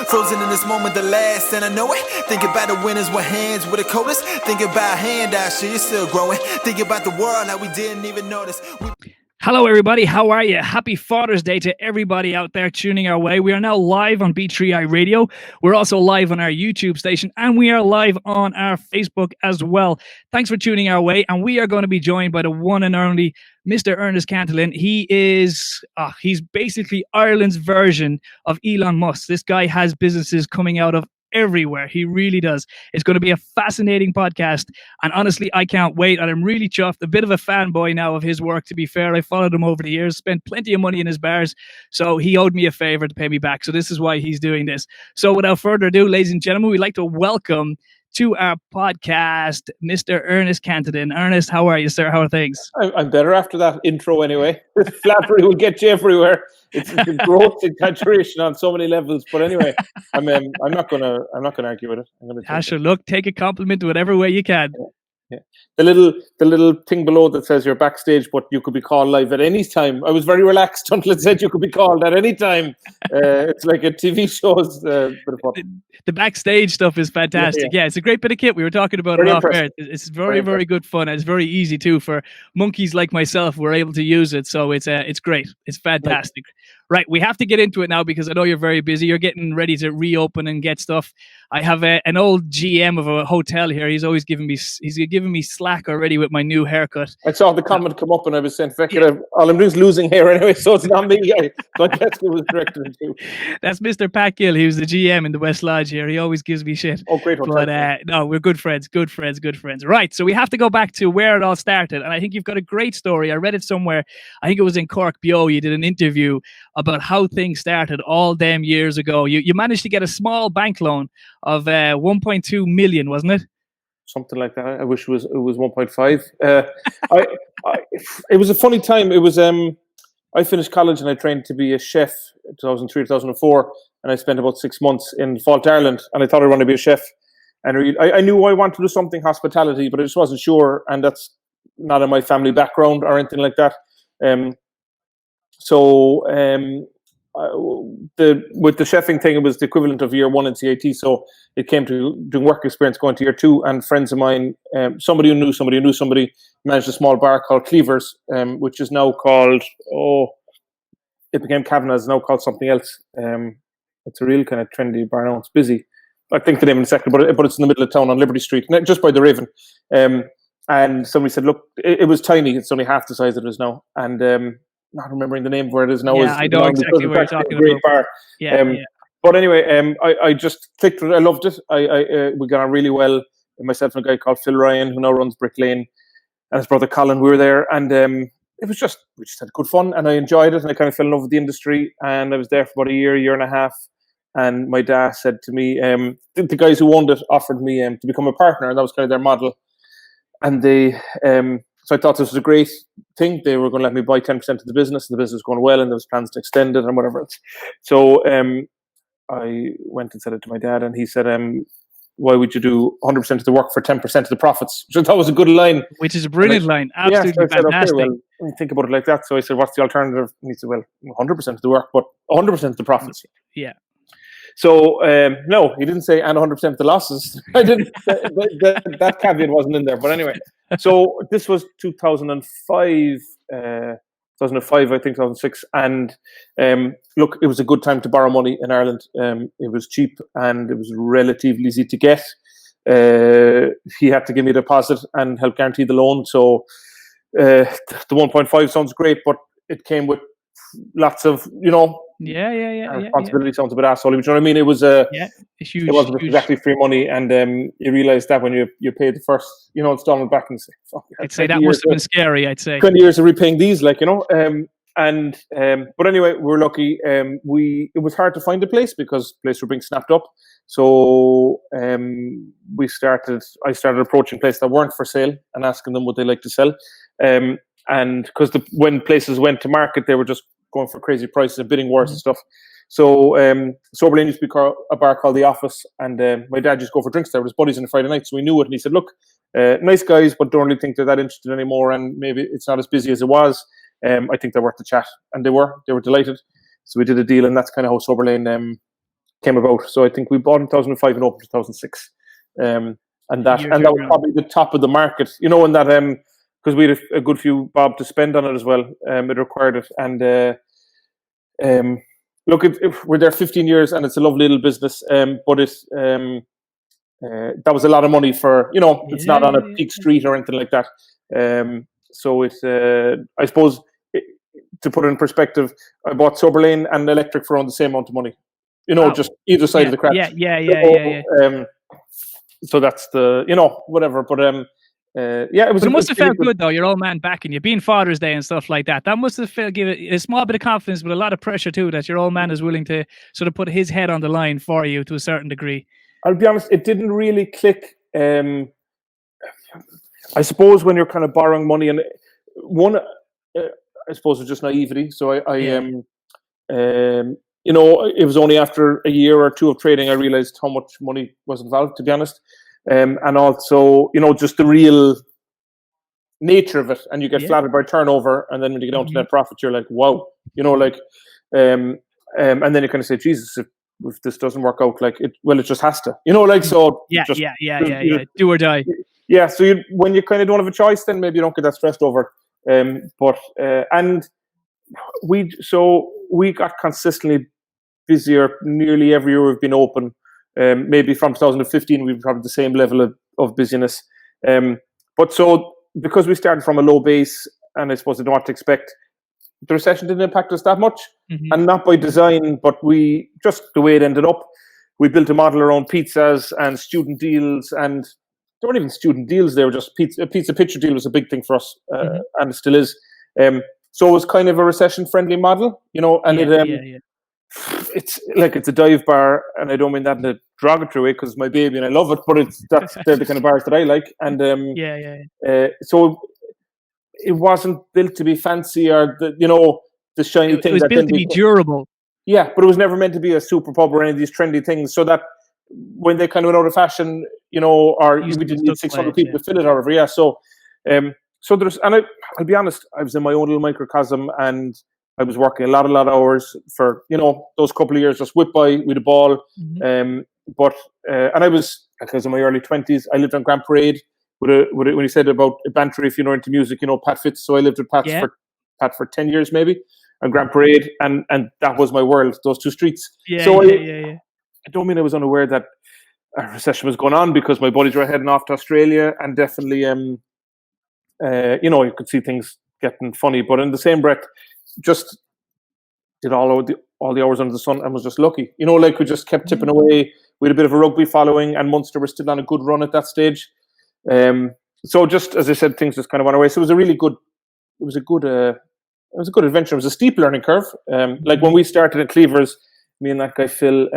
Frozen in this moment, the last, and I know it. Think about the winners with hands with the coldest. Think about handout, shit, you're still growing. Think about the world, how we didn't even notice. Hello, everybody. How are you? Happy Father's Day to everybody out there tuning our way. We are now live on B3I Radio. We're also live on our YouTube station, and we are live on our Facebook as well. Thanks for tuning our way, and we are going to be joined by the one and only Mr. Ernest Cantillon. He's basically Ireland's version of Elon Musk. This guy has businesses coming out of everywhere. He really does. It's going to be a fascinating podcast, and honestly, I can't wait. And I'm really chuffed. A bit of a fanboy now of his work, to be fair. I followed him over the years, spent plenty of money in his bars, so he owed me a favor to pay me back. So this is why he's doing this. So without further ado, ladies and gentlemen, we'd like to welcome to our podcast Mr. Ernest Cantillon. Ernest, how are you, sir? How are things? I'm better after that intro anyway. Flattery will get you everywhere. It's a growth exaggeration on so many levels. But anyway, I'm not gonna argue with it. I'm gonna look, take a compliment whatever way you can. Yeah. The little thing below that says you're backstage, but you could be called live at any time. I was very relaxed until it said you could be called at any time. It's like a TV show's bit of fun. The backstage stuff is fantastic. Yeah, it's a great bit of kit. We were talking about very it off air. It's very good fun. And it's very easy too for monkeys like myself. We're able to use it, so it's great. It's fantastic. Right, we have to get into it now because I know you're very busy. You're getting ready to reopen and get stuff. I have an old GM of a hotel here. He's giving me slack already with my new haircut. I saw the comment come up and I was saying, all I'm doing is losing hair anyway, so it's not me. So I guess it was directed too. That's Mr. Pat Gill. He was the GM in the West Lodge here. He always gives me shit. Oh, great hotel. But no, we're good friends. Right, so we have to go back to where it all started. And I think you've got a great story. I read it somewhere. I think it was in Cork Bio. You did an interview about how things started all them years ago. You managed to get a small bank loan of 1.2 million, wasn't it? Something like that. I wish it was 1.5. It was a funny time. It was I finished college and I trained to be a chef in 2003, 2004, and I spent about 6 months in Fault, Ireland, and I thought I wanted to be a chef. And I knew I wanted to do something hospitality, but I just wasn't sure, and that's not in my family background or anything like that. With the chefing thing, it was the equivalent of year one in CIT, so it came to doing work experience going to year two, and friends of mine, somebody who knew somebody managed a small bar called Cleaver's, which is now called, it became Kavanagh's, now called something else. It's a real kind of trendy bar now. It's busy. I think the name in a second, but it's in the middle of town on Liberty Street, just by the Raven. And somebody said, look, it was tiny. It's only half the size it is now. And not remembering the name of where it is now. Yeah, I know exactly where you're talking about. Bar. Yeah. But anyway, I just clicked with it. I loved it. We got on really well. Myself and a guy called Phil Ryan, who now runs Brick Lane, and his brother Colin. We were there, and we just had good fun, and I enjoyed it, and I kind of fell in love with the industry. And I was there for about a year and a half. And my dad said to me, the guys who owned it offered me to become a partner, and that was kind of their model. And they, so I thought this was a great thing. They were going to let me buy 10% of the business, and the business was going well, and there was plans to extend it and whatever else. So I went and said it to my dad, and he said, why would you do 100% of the work for 10% of the profits? Which I thought was a good line. Which is a brilliant line. Absolutely so I said, fantastic. Okay, well, think about it like that. So I said, what's the alternative? And he said, well, 100% of the work, but 100% of the profits. Yeah. So, no, he didn't say, and 100% of the losses. I didn't. that caveat wasn't in there. But anyway, so this was 2005, I think 2006. And look, it was a good time to borrow money in Ireland. It was cheap and it was relatively easy to get. He had to give me a deposit and help guarantee the loan. So the 1.5 sounds great, but it came with lots of, responsibility sounds a bit asshole. You know what I mean? It was huge. It wasn't exactly free money, and you realise that when you pay the first, installment back, and say, "Fuck." I'd say that must have been scary. I'd say 20 years of repaying these, but anyway, we're lucky. It was hard to find a place because places were being snapped up. So I started approaching places that weren't for sale and asking them would they like to sell. And because when places went to market, they were just going for crazy prices and bidding wars and stuff. So Sober Lane used to be a bar called The Office, and my dad used to go for drinks there with his buddies on a Friday night, so we knew it. And he said, look, nice guys, but don't really think they're that interested anymore, and maybe it's not as busy as it was. I think they're worth the chat. And they were delighted. So we did a deal, and that's kind of how Sober Lane came about. So I think we bought in 2005 and opened in 2006. And that was probably the top of the market, you know, and that because we had a good few bob to spend on it as well. It required it, and look, we're there 15 years, and it's a lovely little business. But it's that was a lot of money for, you know, it's not on a peak street or anything like that. So it's I suppose to put it in perspective, I bought Sober Lane and Electric for around the same amount of money. You know, just either side of the crack. Yeah. So that's the, you know, whatever. But it was. But it must have felt good though. Your old man backing you, being Father's Day and stuff like that. That must have give it a small bit of confidence, but a lot of pressure too. That your old man is willing to sort of put his head on the line for you to a certain degree. I'll be honest, it didn't really click. I suppose when you're kind of borrowing money, and I suppose it's just naivety. So you know, it was only after a year or two of trading I realized how much money was involved, to be honest. And also, you know, just the real nature of it. And you get flattered by turnover, and then when you get down to net profit, you're like, wow, you know, like, and then you kind of say, Jesus, if this doesn't work out, like, it just has to, you know, like, so. Do or die. Yeah, so when you kind of don't have a choice, then maybe you don't get that stressed over. And we got consistently busier nearly every year we've been open. Maybe from 2015 we've probably the same level of busyness. But so because we started from a low base, and I suppose I don't have to expect, the recession didn't impact us that much, and not by design, but we just the way it ended up. We built a model around pizzas and student deals, and they weren't even student deals. They were just pizza picture deal was a big thing for us, and it still is. So it was kind of a recession-friendly model, you know, and it's like it's a dive bar, and I don't mean that in a derogatory way because it's my baby and I love it, but they're the kind of bars that I like, and so it wasn't built to be fancy or the shiny thing. It was built to be durable. Yeah, but it was never meant to be a super pub or any of these trendy things. So that when they kind of went out of fashion, you know, or we didn't need 600 people to fill it, however. Yeah, so there's, and I'll be honest, I was in my own little microcosm, and I was working a lot of hours for, you know, those couple of years just whipped by with a ball. And I was in my early 20s. I lived on Grand Parade when you said about Bantry, if you know into music, you know Pat Fitz. So I lived with Pat for 10 years maybe on Grand Parade, and that was my world, those two streets. I don't mean I was unaware that a recession was going on, because my buddies were heading off to Australia, and definitely you know, you could see things getting funny, but in the same breath, just did all the hours under the sun and was just lucky. You know, like we just kept tipping away. We had a bit of a rugby following, and Munster was still on a good run at that stage. So just as I said, things just kind of went away. So it was a good adventure. It was a steep learning curve. Like when we started at Cleavers, me and that guy Phil,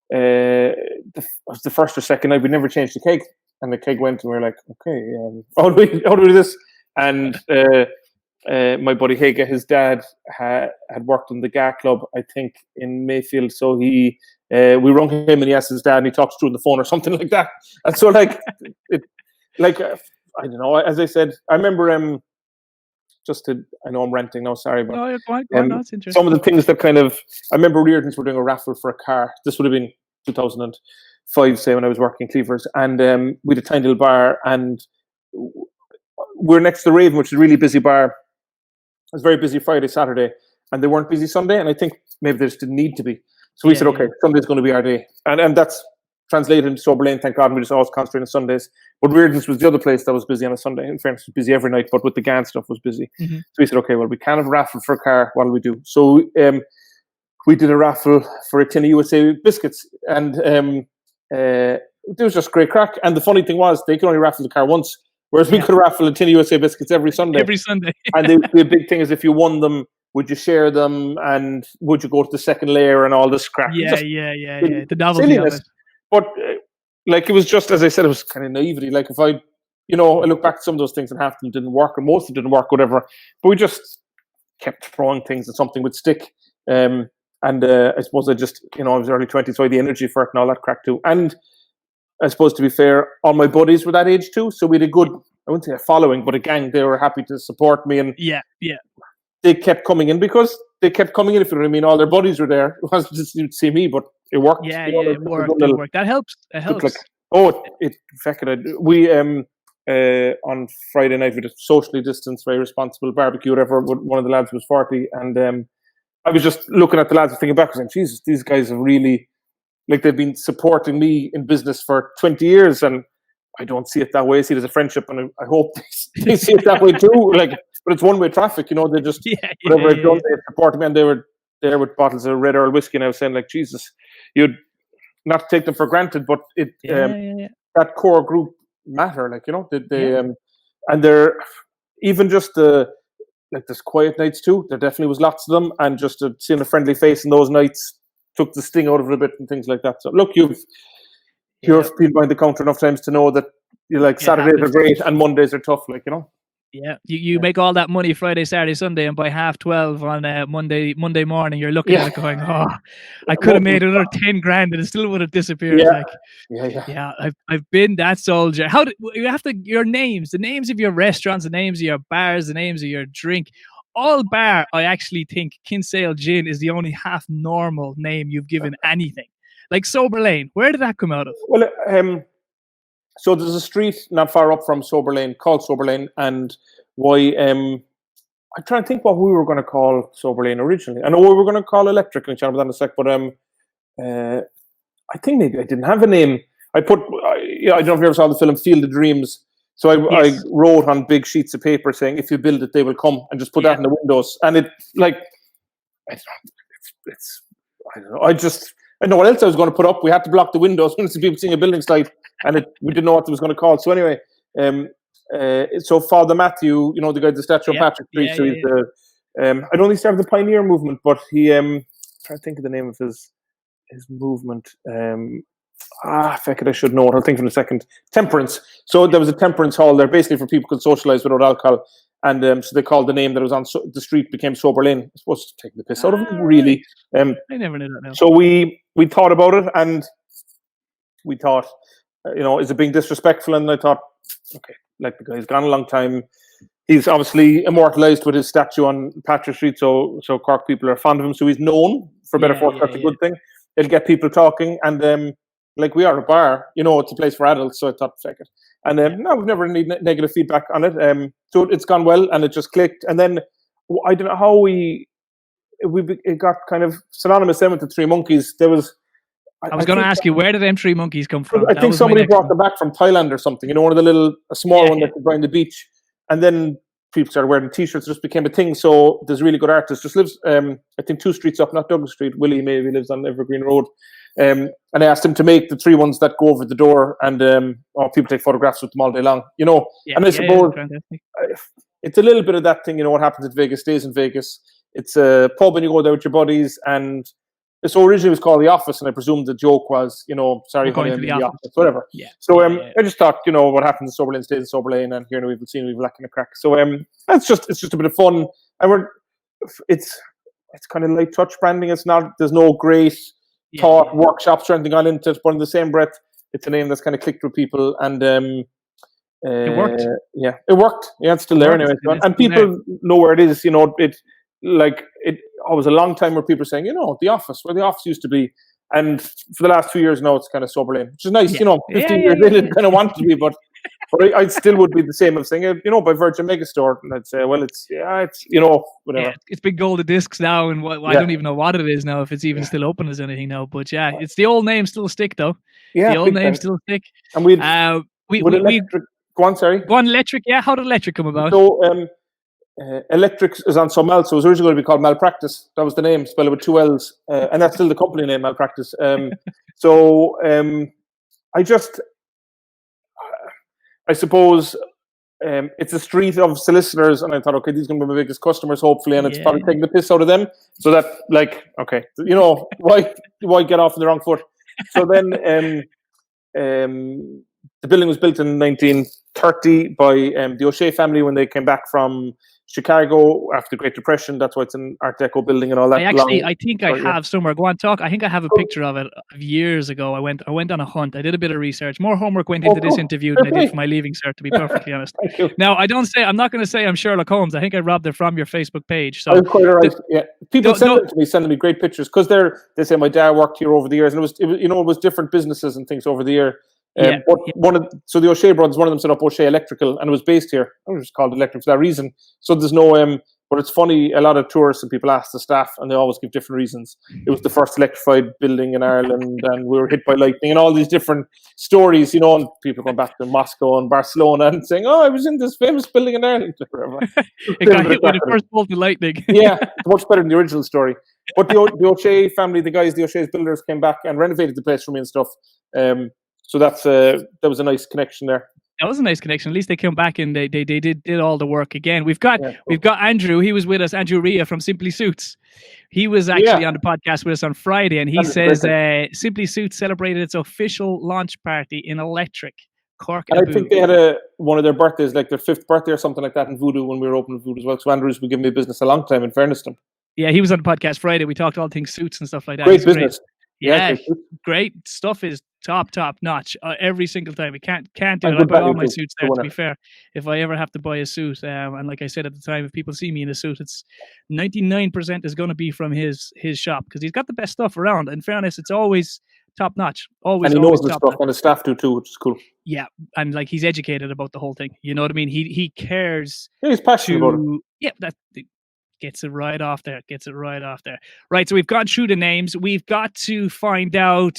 was the first or second night we never changed the keg, and the keg went, and we were like, okay, how do we do this? And my buddy Haga, his dad had worked in the GA club, I think, in Mayfield. So we rung him, and he asked his dad, and he talks through on the phone or something like that. And so I don't know. As I said, I remember I know I'm ranting now. Sorry, but no, go on, that's interesting. Some of the things that kind of, I remember Reardon's were doing a raffle for a car. This would have been 2005, say, when I was working in Cleavers, and we had a tiny little bar, and we're next to the Raven, which is a really busy bar. It was very busy Friday, Saturday, and they weren't busy Sunday, and I think maybe they just didn't need to be. So we said, okay, Sunday's going to be our day, and that's translated into Sober Lane, thank God, and we just always concentrate on Sundays. But Reardon's was the other place that was busy on a Sunday. In fairness, it was busy every night, but with the GAN stuff was busy. So we said, okay, well, we can't have a raffle for a car. What do we do? So we did a raffle for a tin of USA biscuits, and it was just great crack. And the funny thing was, they could only raffle the car once, whereas we could raffle a tin of USA biscuits every Sunday. And the big thing is, if you won them, would you share them, and would you go to the second layer and all this crap? The novelty of it. But like, it was just, as I said, it was kind of naivety. Like, if I look back at some of those things, and half of them didn't work, and most of them didn't work, whatever. But we just kept throwing things, and something would stick. And I suppose I just, I was early 20s, so I had the energy for it and all that crack too. And I suppose, to be fair, all my buddies were that age too, so we had a good, I wouldn't say a following, but a gang. They were happy to support me, and they kept coming in because they kept coming in, if you know what I mean. All their buddies were there. It wasn't just you'd see me, but it worked. Yeah, You know, yeah, like, it it was worked. a It little, worked. That helps. It looked like, helps. oh, it fucking we on Friday night we did socially distanced, very responsible barbecue, whatever. One of the lads was 40, and I was just looking at the lads and thinking back, saying, Jesus, these guys have really, like, they've been supporting me in business for 20 years, and I don't see it that way. I see it as a friendship, and I hope they see it that way too. Like, but it's one-way traffic, you know. They just, Yeah, yeah, whatever I've yeah, done, they supported me, and they were there with bottles of Red Earl whiskey, and I was saying, like, Jesus, you'd not take them for granted, but yeah, yeah, yeah. that core group matter, like, you know, they Yeah. and they're even just the, like, there's quiet nights too. There definitely was lots of them, and just seeing a friendly face in those nights took the sting out of it a bit and things like that. So look, you've Yeah, been behind the counter enough times to know that you like it Saturdays are happens. great and Mondays are tough, like, you know. Yeah, you make all that money Friday, Saturday, Sunday, and by 12:30 on Monday morning, you're looking at Yeah, it going, "Oh, I could have Mo- made another 10 grand, and it still would have disappeared." yeah, Like, yeah. yeah, I've been that soldier. How do you have to your names, the names of your restaurants, the names of your bars, the names of your drink, all bar? I actually think Kinsale Gin is the only half normal name you've given anything. Like Sober Lane, where did that come out of? Well, so there's a street not far up from Sober Lane called Sober Lane, and why? I'm trying to think what we were going to call Sober Lane originally. I know we were going to call Electric, and chat about that in a sec, but I think maybe I didn't have a name. I don't know if you ever saw the film Field of Dreams. So I Yes. wrote on big sheets of paper saying, "If you build it, they will come," and just put that in the windows. And it, like, I don't know, it's I don't know. I know what else I was going to put up. We had to block the windows when people seeing a building site, and we didn't know what it was going to call. So anyway, so Father Matthew, you know, the guy at the statue on Yeah, Patrick Street. yeah, So yeah, he's the I don't think he started the pioneer movement, but he trying to think of the name of his movement. Feck it, I should know it. I'll think in a second. Temperance. So there was a temperance hall there, basically for people could socialise without alcohol. And so they called the name that was on the street became Sober Lane. I suppose to take the piss out of it, really. I never knew that now. So we thought about it, and we thought, you know, is it being disrespectful? And I thought, okay, like, the guy's gone a long time. He's obviously immortalised with his statue on Patrick Street, so Cork people are fond of him. So he's known, for better for that's a good thing. It'll get people talking, and like, we are a bar, you know, it's a place for adults. So I thought, check it. And no, we've never had negative feedback on it. So it's gone well, and it just clicked. And then I don't know how it got kind of synonymous then with the Three Monkeys. There was. I was going to ask you, where did them Three Monkeys come from? I think somebody brought them back from Thailand or something. You know, one of the a small one that could buy on the beach. And then people started wearing T-shirts. It just became a thing. So there's really good artist. Just lives, I think, 2 streets up, not Douglas Street. Willie maybe lives on Evergreen Road. And I asked him to make the 3 ones that go over the door, and people take photographs with them all day long. You know, and I suppose it's a little bit of that thing. You know, what happens at Vegas stays in Vegas. It's a pub, and you go there with your buddies, and so originally it was called The Office, and I presume the joke was, you know, sorry, honey, I'm in the office, whatever. Yeah. So I just thought, you know, what happens in Sober Lane stays in Sober Lane, and here we've lacking a crack. So it's just a bit of fun, and it's kind of light touch branding. There's no great thought workshops or anything on into it, but in the same breath, it's a name that's kind of clicked with people, and it worked. Yeah, it worked. Yeah, it's still there anyway, and people know where it is. You know, it was a long time where people were saying, you know, The Office, where The Office used to be. And for the last 2 years now, it's kind of Sober Lane, which is nice. You know, 15 years they didn't kind of want it to be, but I still would be the same of saying, you know, by Virgin Megastore. And I'd say, well, it's, you know, whatever. Yeah, it's big golden discs now, and I don't even know what it is now, if it's even still open as anything now. But yeah, it's the old name still stick, though. Yeah, the old name still stick. And we go on, sorry. Go on, Electric. Yeah, how did Electric come about? So, Electric is on some else, so it was originally going to be called Malpractice. That was the name, spelled with 2 L's, and that's still the company name, Malpractice. I suppose it's a street of solicitors, and I thought, okay, these are going to be my biggest customers, hopefully, and it's probably taking the piss out of them. So that, like, okay, you know, why get off on the wrong foot? So then the building was built in 1930 by the O'Shea family when they came back from Chicago after the Great Depression. That's why it's an Art Deco building and all that. I think I have somewhere. Go on, talk. I think I have a picture of it years ago. I went on a hunt. I did a bit of research. More homework went into this interview than I did for my leaving cert, to be perfectly honest. Thank you. Now, I'm not going to say I'm Sherlock Holmes. I think I robbed it from your Facebook page. So I'm quite all right. Yeah, people sending me great pictures because they say my dad worked here over the years, and it was different businesses and things over the year. So the O'Shea brothers, one of them set up O'Shea Electrical, and it was based here. It was called Electric for that reason. So there's no but it's funny. A lot of tourists and people ask the staff, and they always give different reasons. It was the first electrified building in Ireland, and we were hit by lightning, and all these different stories, and people going back to Moscow and Barcelona and saying, "Oh, I was in this famous building in Ireland." It got hit with the first bolt of lightning. Yeah, much better than the original story. But the O'Shea family, the O'Shea's builders, came back and renovated the place for me and stuff. So that was a nice connection there. That was a nice connection. At least they came back and they did all the work again. We've got Andrew. He was with us, Andrew Ria from Simply Suits. He was actually on the podcast with us on Friday, and he says Simply Suits celebrated its official launch party in Electric, Cork. And I think they had one of their birthdays, like their 5th birthday or something like that in Voodoo when we were opening Voodoo as well. So Andrew's been giving me business a long time, in fairness to him. Yeah, he was on the podcast Friday. We talked all things suits and stuff like that. Great business. Yeah, great stuff is top notch every single time. We can't do it. I buy all my suits there, to be fair. If I ever have to buy a suit, and like I said at the time, if people see me in a suit, it's 99% is going to be from his shop because he's got the best stuff around. In fairness, it's always top notch. Always, and he knows the stuff, and his staff do too, which is cool. Yeah, and like he's educated about the whole thing. You know what I mean? He cares. Yeah, he's passionate about it. Yeah, that. Gets it right off there. Right, so we've gone through the names. We've got to find out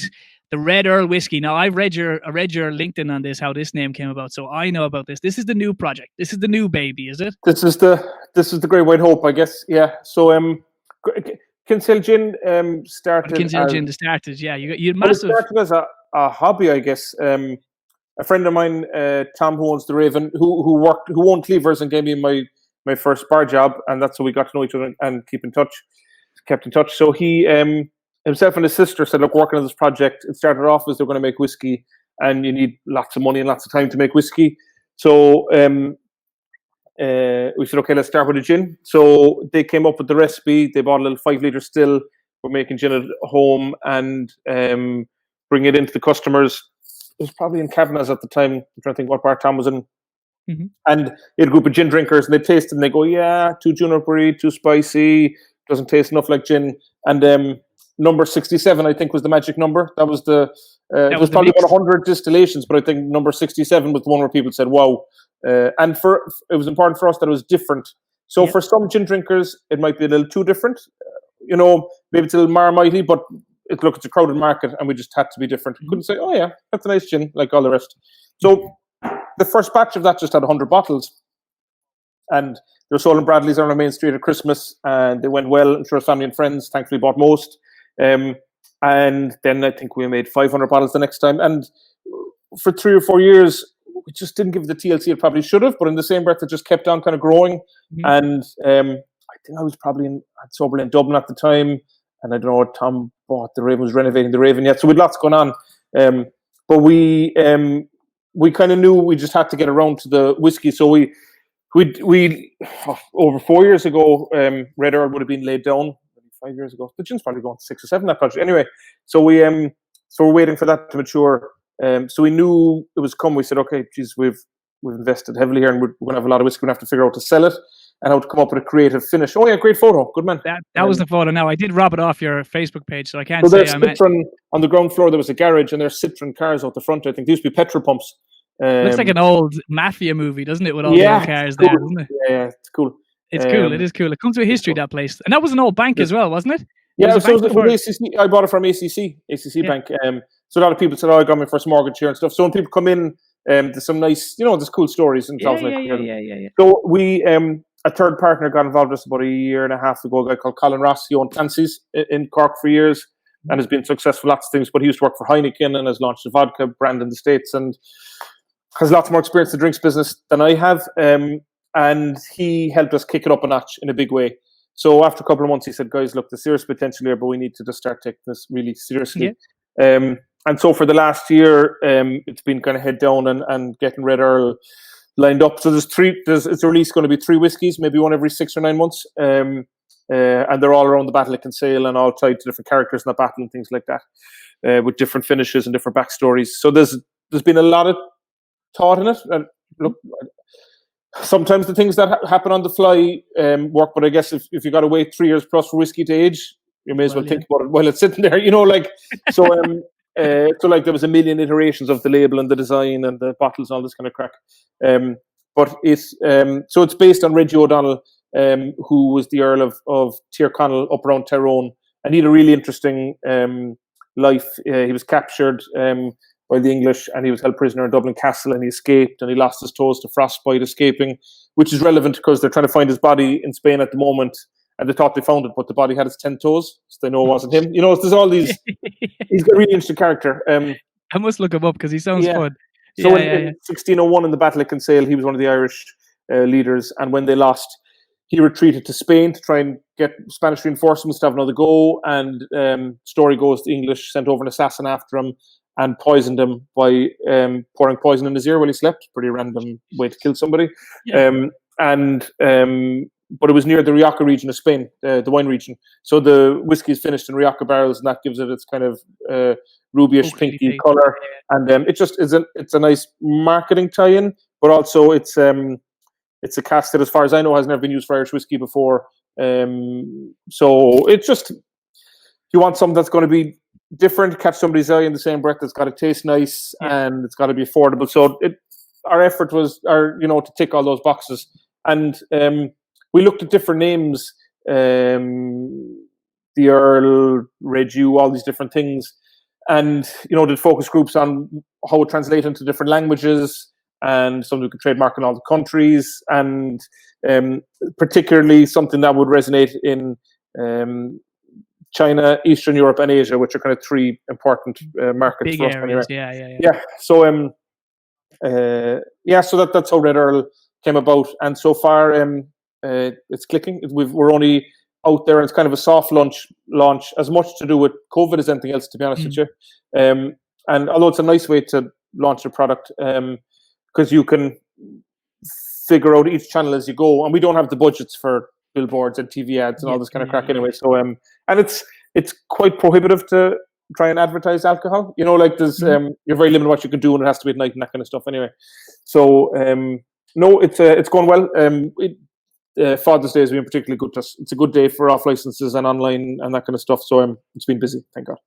the Red Earl whiskey. Now, I read your LinkedIn on this, how this name came about, so I know about this. This is the new project. This is the new baby, is it? This is the Great White Hope, I guess. Yeah. So Kinsale Gin started. Kinsale Gin started. Yeah, you massive. It started as a hobby, I guess. A friend of mine, Tom, who owns the Raven, who owned Cleavers and gave me my first bar job, and that's how we got to know each other and kept in touch. So he himself and his sister said, look, working on this project, it started off as they're going to make whiskey, and you need lots of money and lots of time to make whiskey. So we said, okay, let's start with a gin. So they came up with the recipe. They bought a little 5-litre still. We're making gin at home and bring it into the customers. It was probably in Kavanagh's at the time. I'm trying to think what part Tom was in. Mm-hmm. And you had a group of gin drinkers, and they taste it and they go, yeah, too junipery, too spicy, doesn't taste enough like gin. And number 67, I think, was the magic number. That was there was probably about 100 distillations, but I think number 67 was the one where people said, wow. And it was important for us that it was different. So for some gin drinkers, it might be a little too different. Maybe it's a little marmitey, but it's a crowded market, and we just had to be different. We couldn't say, oh yeah, that's a nice gin, like all the rest. So the first batch of that just had 100 bottles, and they were sold in Bradley's on our main street at Christmas, and they went well. I'm sure family and friends thankfully bought most. And then I think we made 500 bottles the next time. And for 3 or 4 years, we just didn't give the TLC it probably should have, but in the same breath, it just kept on kind of growing. Mm-hmm. And I think I was probably at Soberley in Dublin at the time, and I don't know, Tom bought the Raven, was renovating the Raven yet. So we had lots going on. But we kind of knew we just had to get around to the whiskey. So we over 4 years ago, Red Earl would have been laid down. 5 years ago, the gin's probably going 6 or 7 that project. Anyway, so we're waiting for that to mature. So we knew it was come. We said, okay, geez, we've invested heavily here, and we're going to have a lot of whiskey. We're going to have to figure out how to sell it and how to come up with a creative finish. Oh yeah, great photo, good man. That was the photo. Now I did rob it off your Facebook page, so I can't say. So there's Citroen on the ground floor. There was a garage, and there's Citroen cars out the front. I think these used to be petrol pumps. Looks like an old mafia movie, doesn't it? With all the old cars cool. there, doesn't it? Yeah, it's cool. It's cool. It is cool. It comes with history, that place, and that was an old bank as well, wasn't it? Yeah, so it was ACC. I bought it from ACC Bank. So a lot of people said, "Oh, I got my first mortgage here and stuff." So when people come in, there's some nice, there's cool stories and stuff. Yeah. So we, a third partner got involved with us about a year and a half ago. A guy called Colin Ross. He owned Clancy's in Cork for years and has been successful lots of things. But he used to work for Heineken and has launched a vodka brand in the States and has lots more experience in the drinks business than I have. And he helped us kick it up a notch in a big way. So after a couple of months, he said, guys, look, there's serious potential here, but we need to just start taking this really seriously. Yeah. And so for the last year, it's been kind of head down and getting Red Earl lined up. So it's a release going to be 3 whiskies, maybe one every 6 or 9 months. And they're all around the Battle of Kinsale and all tied to different characters in the battle and things like that, with different finishes and different backstories. So there's been a lot of thought in it. And look, sometimes the things that happen on the fly work, but I guess if you got to wait 3 years plus for whiskey to age, you may as well think about it while it's sitting there, like. So so like there was a million iterations of the label and the design and the bottles and all this kind of crack. But it's so it's based on Reggie O'Donnell, who was the Earl of Tyrconnell up around Tyrone, and he had a really interesting life. He was captured by the English, and he was held prisoner in Dublin Castle, and he escaped, and he lost his toes to frostbite escaping, which is relevant because they're trying to find his body in Spain at the moment, and they thought they found it, but the body had its 10 toes, so they know it wasn't him. There's all these. He's got a really interesting character. I must look him up because he sounds fun. So in 1601, in the Battle of Kinsale, he was one of the Irish leaders, and when they lost, he retreated to Spain to try and get Spanish reinforcements to have another go. And story goes, the English sent over an assassin after him and poisoned him by pouring poison in his ear while he slept. Pretty random way to kill somebody. Yeah. But it was near the Rioja region of Spain, the wine region. So the whiskey is finished in Rioja barrels, and that gives it its kind of rubyish, pinky color. And it's a nice marketing tie-in, but also it's a cask that, as far as I know, has never been used for Irish whiskey before. So it's just, if you want something that's going to be different, catch somebody's eye in the same breath, it's got to taste nice, and it's got to be affordable. So our effort was, to tick all those boxes. And we looked at different names, the Earl, Reggie, all these different things, and did focus groups on how it translates into different languages, and something we could trademark in all the countries, and particularly something that would resonate in China, Eastern Europe, and Asia, which are kind of 3 important markets big for us. Areas. Anyway. Yeah. So so that's how Red Earl came about, and so far it's clicking. We're only out there, and it's kind of a soft launch, as much to do with COVID as anything else, to be honest with you. And although it's a nice way to launch a product, because you can figure out each channel as you go, and we don't have the budgets for billboards and TV ads and all this kind of crack anyway. So and it's quite prohibitive to try and advertise alcohol. There's you're very limited what you can do, and it has to be at night and that kind of stuff anyway. So no, it's going well. Father's Day has been particularly good to us. It's a good day for off licenses and online and that kind of stuff. So it's been busy, thank God.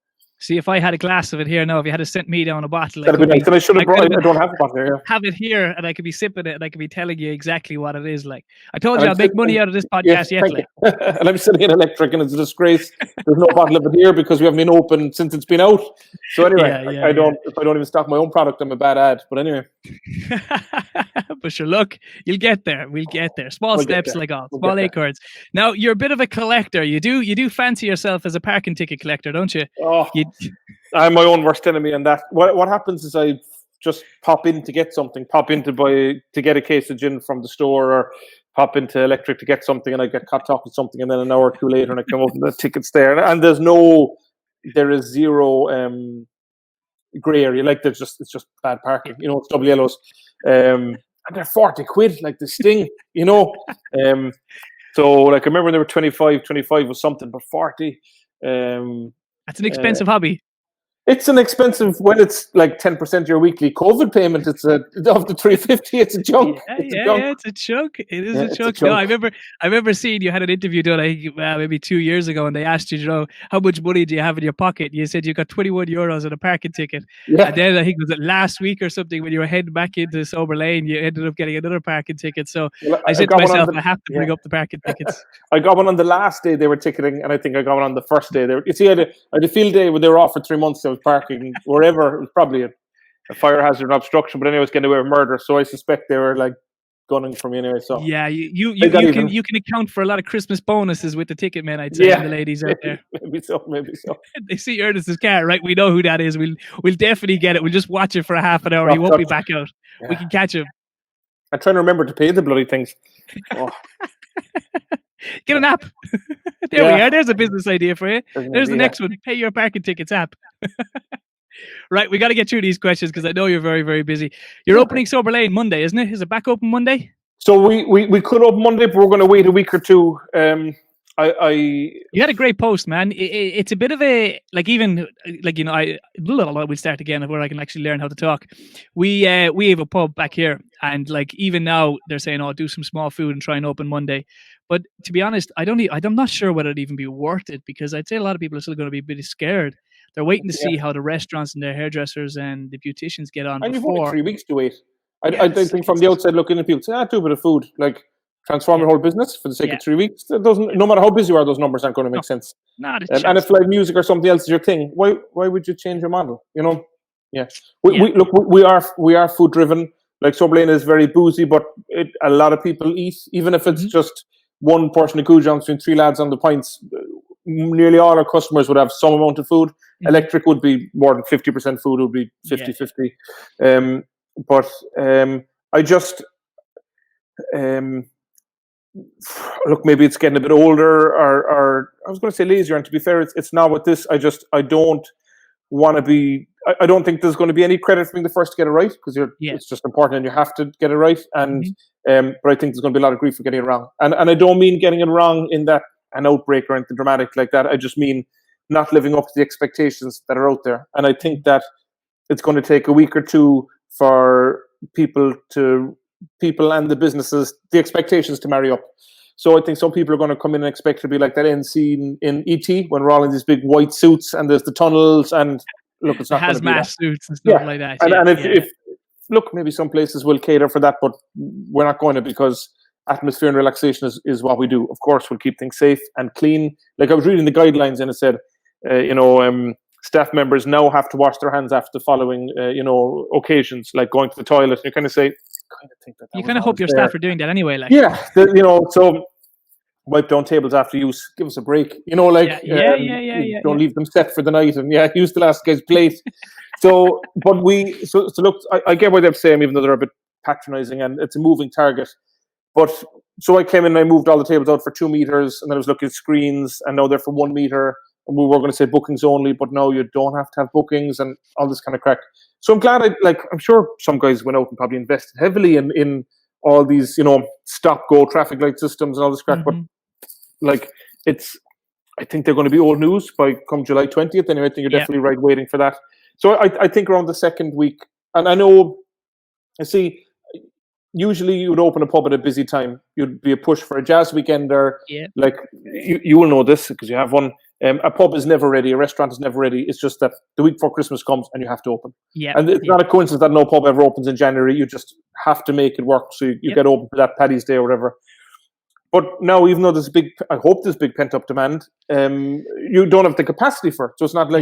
See, if I had a glass of it here now, if you had to send me down a bottle, that'd be nice. I should have brought it. I don't have a bottle here. Have it here, and I could be sipping it, and I could be telling you exactly what it is like. I told you I'll make money out of this podcast yesterday. And I'm sitting in electric, and it's a disgrace. There's no bottle of it here because we haven't been open since it's been out. So anyway, if I don't even stock my own product, I'm a bad ad. But anyway. But sure, look, you'll get there. We'll get there. Small steps, like all small acorns. Now, you're a bit of a collector. You do fancy yourself as a parking ticket collector, don't you? Oh. I'm my own worst enemy, and that what happens is I just pop in to get something, to get a case of gin from the store, or pop into electric to get something, and I get caught talking something, and then an hour or two later, and I come up and the ticket's there, and there is zero grey area. Like it's just bad parking. It's double yellows, and they're 40 quid, like the Sting. So like I remember when they were 25 was something, but 40. That's an expensive hobby. It's an expensive when it's like 10% of your weekly COVID payment. It's of the $350. It's a chunk. It's a chunk. It is a chunk. No, I remember seeing you had an interview done maybe 2 years ago, and they asked you, how much money do you have in your pocket? You said you got €21 on a parking ticket. Yeah. And then I think was it last week or something when you were heading back into Sober Lane, you ended up getting another parking ticket. So I said to myself, I have to bring up the parking tickets. I got one on the last day they were ticketing, and I think I got one on the first day. I had a field day where they were off for 3 months. I was parking wherever. It was probably a fire hazard obstruction, but anyway, it was getting away with murder. So I suspect they were like gunning for me anyway. So yeah, you can account for a lot of Christmas bonuses with the ticket men, I'd say, and the ladies out there. Maybe so. They see Ernest's car, right? We know who that is. We'll definitely get it. We'll just watch it for a half an hour. He won't be back out. Yeah. We can catch him. I'm trying to remember to pay the bloody things. Oh. Get an app. There we are. There's a business idea for you. There's the next one. Pay your parking tickets app. Right, we got to get through these questions because I know you're very, very busy. You're opening Sober Lane Monday, isn't it? Is it back open Monday? So we could open Monday, but we're going to wait a week or two. You had a great post, man. It's a bit of a even we'll start again where I can actually learn how to talk. We have a pub back here, and even now they're saying, "Oh, do some small food and try and open Monday." But to be honest, I'm not sure whether it'd even be worth it because I'd say a lot of people are still going to be a bit scared. They're waiting to see how the restaurants and their hairdressers and the beauticians get on. And you've before. only 3 weeks to wait. I think from the outside looking in, people say, do a bit of food, transform your whole business for the sake of 3 weeks. That doesn't, no matter how busy you are, those numbers aren't going to make sense. Not and if live music or something else is your thing, why would you change your model? Yeah. We are food driven. Sober Lane is very boozy, but a lot of people eat, even if it's just one portion of Coojons between three lads on the pints. Nearly all our customers would have some amount of food. Electric would be more than 50% food, would be 50-50. But I just look, maybe it's getting a bit older, or I was going to say lazier. And to be fair, it's not with this. I don't want to be. I don't think there's going to be any credit for being the first to get it right because it's just important and you have to get it right. And but I think there's going to be a lot of grief for getting it wrong. And I don't mean getting it wrong in that an outbreak or anything dramatic like that. I just mean not living up to the expectations that are out there. And I think that it's going to take a week or two for people and the businesses, the expectations to marry up. So I think some people are going to come in and expect to be like that end scene in E.T. when we're all in these big white suits and there's the tunnels and look, it's not going to be that. Hazmat suits and stuff like that. And if look, maybe some places will cater for that, but we're not going to because atmosphere and relaxation is what we do. Of course, we'll keep things safe and clean. I was reading the guidelines and it said, staff members now have to wash their hands after the following, occasions, like going to the toilet. You kind of say, you kind of hope your staff are doing that anyway. So wipe down tables after use. Give us a break. Don't leave them set for the night and use the last guy's plate. So look, I get what they're saying, even though they're a bit patronising and it's a moving target. But so I came in and I moved all the tables out for 2 meters, and then I was looking at screens, and now they're for 1 meter. And we were going to say bookings only, but now you don't have to have bookings and all this kind of crack. So I'm glad I'm sure some guys went out and probably invested heavily in all these, stop-go traffic light systems and all this crack. But I think they're going to be old news by come July 20th. Anyway, I think you're definitely right waiting for that. So I think around the second week, and I see, usually you would open a pub at a busy time. You'd be a push for a jazz weekender. Yeah. You will know this because you have one. A pub is never ready. A restaurant is never ready. It's just that the week before Christmas comes and you have to open. Yeah. And it's not a coincidence that no pub ever opens in January. You just have to make it work. So you get open for that Paddy's Day or whatever. But now, even though I hope there's big pent up demand, you don't have the capacity for it. So it's not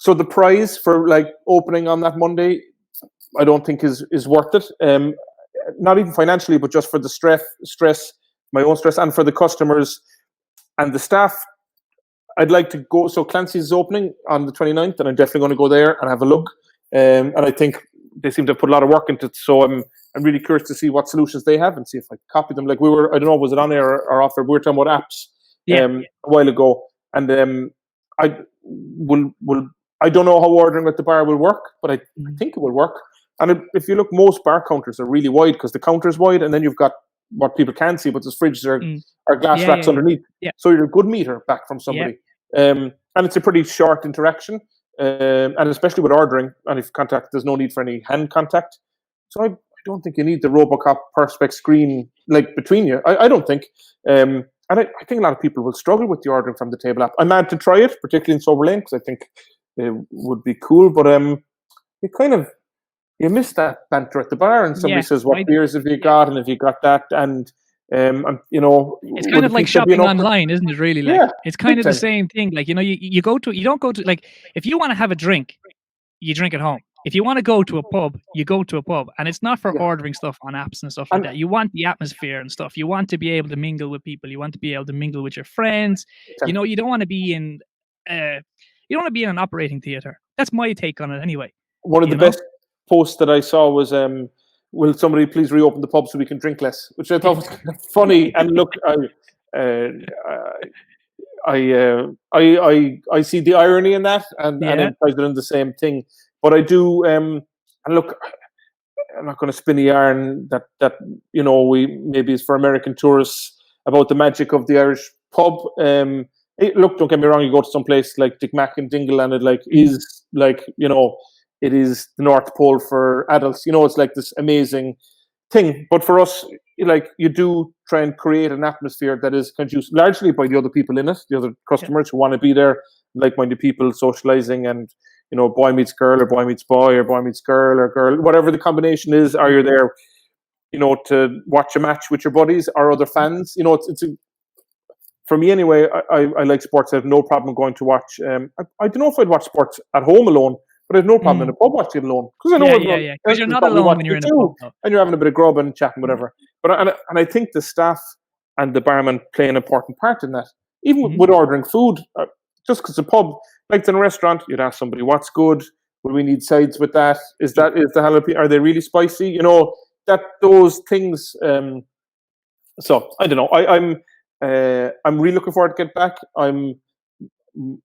so the price for opening on that Monday, I don't think is worth it. Not even financially, but just for the stress, my own stress, and for the customers and the staff. I'd like to go. So Clancy's is opening on the 29th, and I'm definitely going to go there and have a look. And I think they seem to have put a lot of work into it. So I'm really curious to see what solutions they have and see if I copy them. I don't know, was it on air or off air? We were talking about apps a while ago, and I don't know how ordering at the bar will work, but I think it will work. And if you look, most bar counters are really wide because the counter is wide, and then you've got what people can't see, but there's fridges or glass racks underneath. Yeah. So you're a good meter back from somebody. And it's a pretty short interaction, and especially with ordering, and if contact, there's no need for any hand contact. So I don't think you need the Robocop Perspex screen between you. I don't think. And I think a lot of people will struggle with the ordering from the table app. I'm mad to try it, particularly in Sober Lane, because I think it would be cool. But you miss that banter at the bar, and somebody says, "What beers have you got?" And have you got that? And it's kind of like shopping online, isn't it? Really, it's kind of the same thing. You don't go to if you want to have a drink, you drink at home. If you want to go to a pub, you go to a pub, and it's not for ordering stuff on apps and stuff like that. You want the atmosphere and stuff. You want to be able to mingle with people. You want to be able to mingle with your friends. You don't want to be in. You don't want to be in an operating theater. That's my take on it, anyway. One of the best posts that I saw was, "Will somebody please reopen the pub so we can drink less?" Which I thought was kind of funny. And look, I see the irony in that, and Yeah. emphasize it in the same thing. But I do, and look, I'm not going to spin the yarn that we maybe is for American tourists about the magic of the Irish pub. Look, don't get me wrong. You go to some place like Dick Mac and Dingle, and it is like it is the North Pole for adults. It's like this amazing thing. But for us, you do try and create an atmosphere that is conducive largely by the other people in it, the other customers who want to be there, like-minded people socializing, and boy meets girl, or boy meets boy, or boy meets girl, or girl, whatever the combination is. Are you there, to watch a match with your buddies or other fans? For me anyway, I like sports. I have no problem going to watch. I don't know if I'd watch sports at home alone, but I have no problem in a pub watching it alone, because I know everyone else Because you're is not probably alone when watching you're it in a pub. too, Though. and you're having a bit of grub and chatting, whatever. But and I think the staff and the barman play an important part in that. Even with ordering food, just because a pub, like in a restaurant, you'd ask somebody, "What's good? Will we need sides with that? Is the jalapeno? Are they really spicy?" That those things. So I don't know. I'm really looking forward to get back.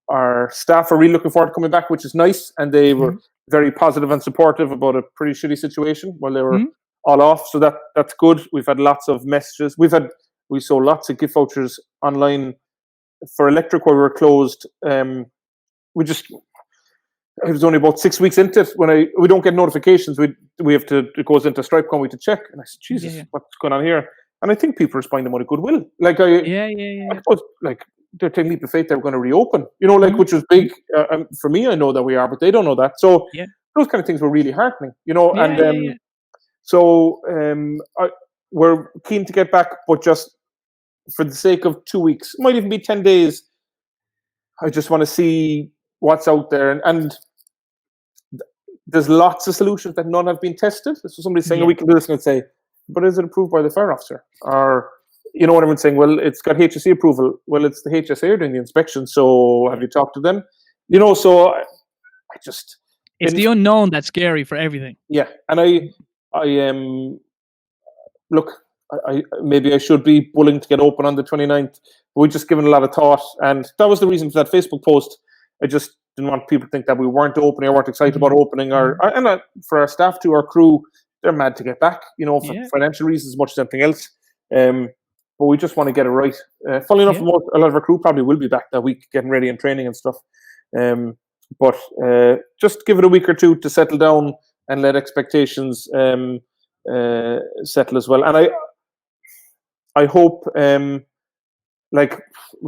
Our staff are really looking forward to coming back, which is nice, and they were very positive and supportive about a pretty shitty situation while they were all off. So that's good. We've had lots of messages. We sold lots of gift vouchers online for electric while we were closed. It was only about 6 weeks into it when we don't get notifications. We have to, it goes into StripeCon, we have to check. And I said, Jesus, what's going on here? And I think people are responding with goodwill. I suppose, they're taking leap of faith they're going to reopen, which was big. For me, I know that we are, but they don't know that. So those kind of things were really heartening, So we're keen to get back, but just for the sake of 2 weeks, it might even be 10 days. I just want to see what's out there. And there's lots of solutions that none have been tested. So somebody's saying, we can do this, and I'd say, but is it approved by the fire officer? Or, what I'm saying? Well, it's got HSE approval. Well, it's the HSA doing the inspection. So have you talked to them? So I just... It's the unknown that's scary for everything. Yeah. And I look, maybe I should be willing to get open on the 29th. But we've just given a lot of thought. And that was the reason for that Facebook post. I just didn't want people to think that we weren't opening or weren't excited about opening. And for our staff too, our crew, they're mad to get back, for financial reasons as much as anything else. But we just want to get it right. Funnily enough, a lot of our crew probably will be back that week, getting ready and training and stuff. But just give it a week or two to settle down and let expectations settle as well. And I hope, we're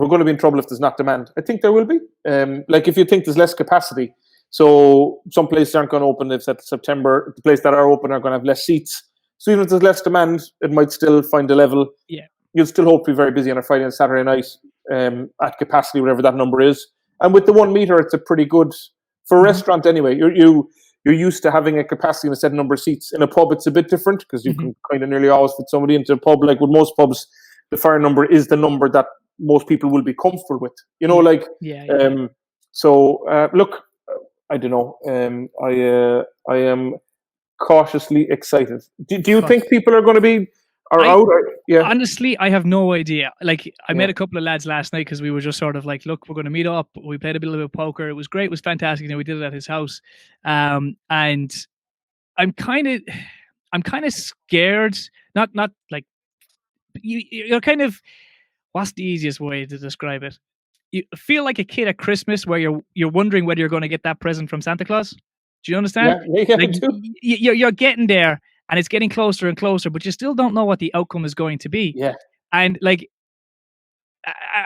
going to be in trouble if there's not demand. I think there will be. If you think there's less capacity, so some places aren't going to open. They've said September. The places that are open are going to have less seats. So even if there's less demand, it might still find a level. Yeah. You'll still hope to be very busy on a Friday and Saturday night at capacity, whatever that number is. And with the 1 meter, it's a pretty good for a restaurant anyway. You're used to having a capacity in a set number of seats. In a pub, it's a bit different because you can kind of nearly always fit somebody into a pub. Like with most pubs, the fire number is the number that most people will be comfortable with. So look, I don't know. I am cautiously excited. Do you think people are going to be out? Honestly, I have no idea. I met a couple of lads last night because we were just sort of like, look, we're going to meet up. We played a little bit of poker. It was great. It was fantastic. We did it at his house. And I'm kind of scared. Not like you're kind of. What's the easiest way to describe it? You feel like a kid at Christmas where you're wondering whether you're going to get that present from Santa Claus. Do you understand? Yeah, you're getting there, and it's getting closer and closer, but you still don't know what the outcome is going to be. Yeah. And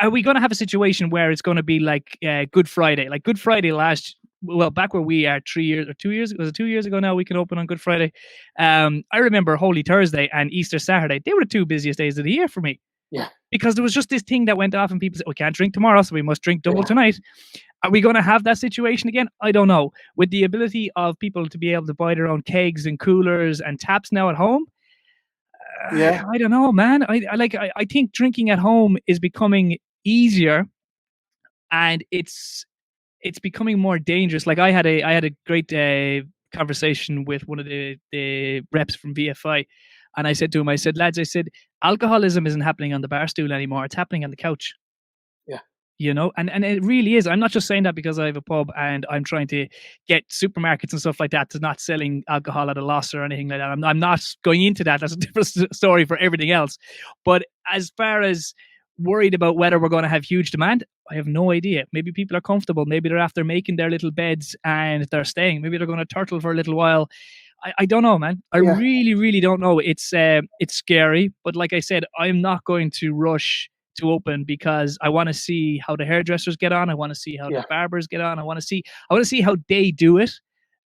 are we going to have a situation where it's going to be like Good Friday? Like Good Friday back where we are 3 years or 2 years, was it 2 years ago now? We can open on Good Friday. I remember Holy Thursday and Easter Saturday. They were the two busiest days of the year for me. Yeah. Because there was just this thing that went off and people said, we can't drink tomorrow, so we must drink double tonight. Are we going to have that situation again? I don't know. With the ability of people to be able to buy their own kegs and coolers and taps now at home, I don't know, man. I think drinking at home is becoming easier, and it's becoming more dangerous. I had a great conversation with one of the reps from VFI. And I said to him, lads, alcoholism isn't happening on the bar stool anymore. It's happening on the couch. Yeah. you know, and it really is. I'm not just saying that because I have a pub and I'm trying to get supermarkets and stuff like that to not selling alcohol at a loss or anything like that. I'm not going into that. That's a different story for everything else. But as far as worried about whether we're going to have huge demand, I have no idea. Maybe people are comfortable. Maybe they're after making their little beds and they're staying. Maybe they're going to turtle for a little while. I don't know, man. I Yeah. really, really don't know. It's scary, but like I said, I'm not going to rush to open because I want to see how the hairdressers get on. I want to see how the barbers get on. I want to see how they do it.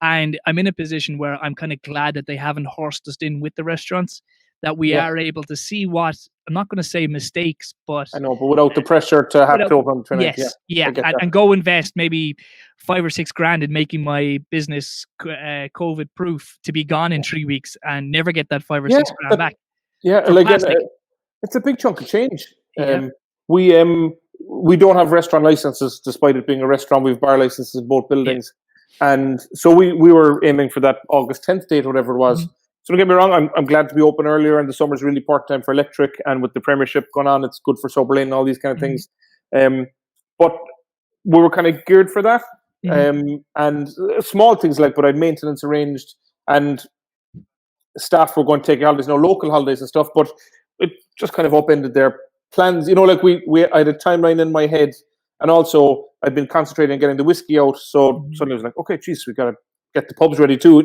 And I'm in a position where I'm kind of glad that they haven't horsed us in with the restaurants, that we are able to see what, I'm not going to say mistakes, but I know, but without the pressure to have to open tonight. yes, and go invest maybe 5 or 6 grand in making my business COVID proof to be gone in 3 weeks and never get that 5 or 6 grand back. Yeah, For plastic. it's a big chunk of change. We don't have restaurant licenses, despite it being a restaurant. We have bar licenses in both buildings, and so we were aiming for that August 10th date, whatever it was. So don't get me wrong, I'm glad to be open earlier, and the summer's really part-time for Electric, and with the Premiership going on, it's good for Sober Lane and all these kind of things. But we were kind of geared for that, and small things like, but I had maintenance arranged, and staff were going to take holidays, local holidays and stuff, but it just kind of upended their plans. Like I had a timeline in my head, and also I'd been concentrating on getting the whiskey out, so suddenly I was like, okay, geez, we got to get the pubs ready too,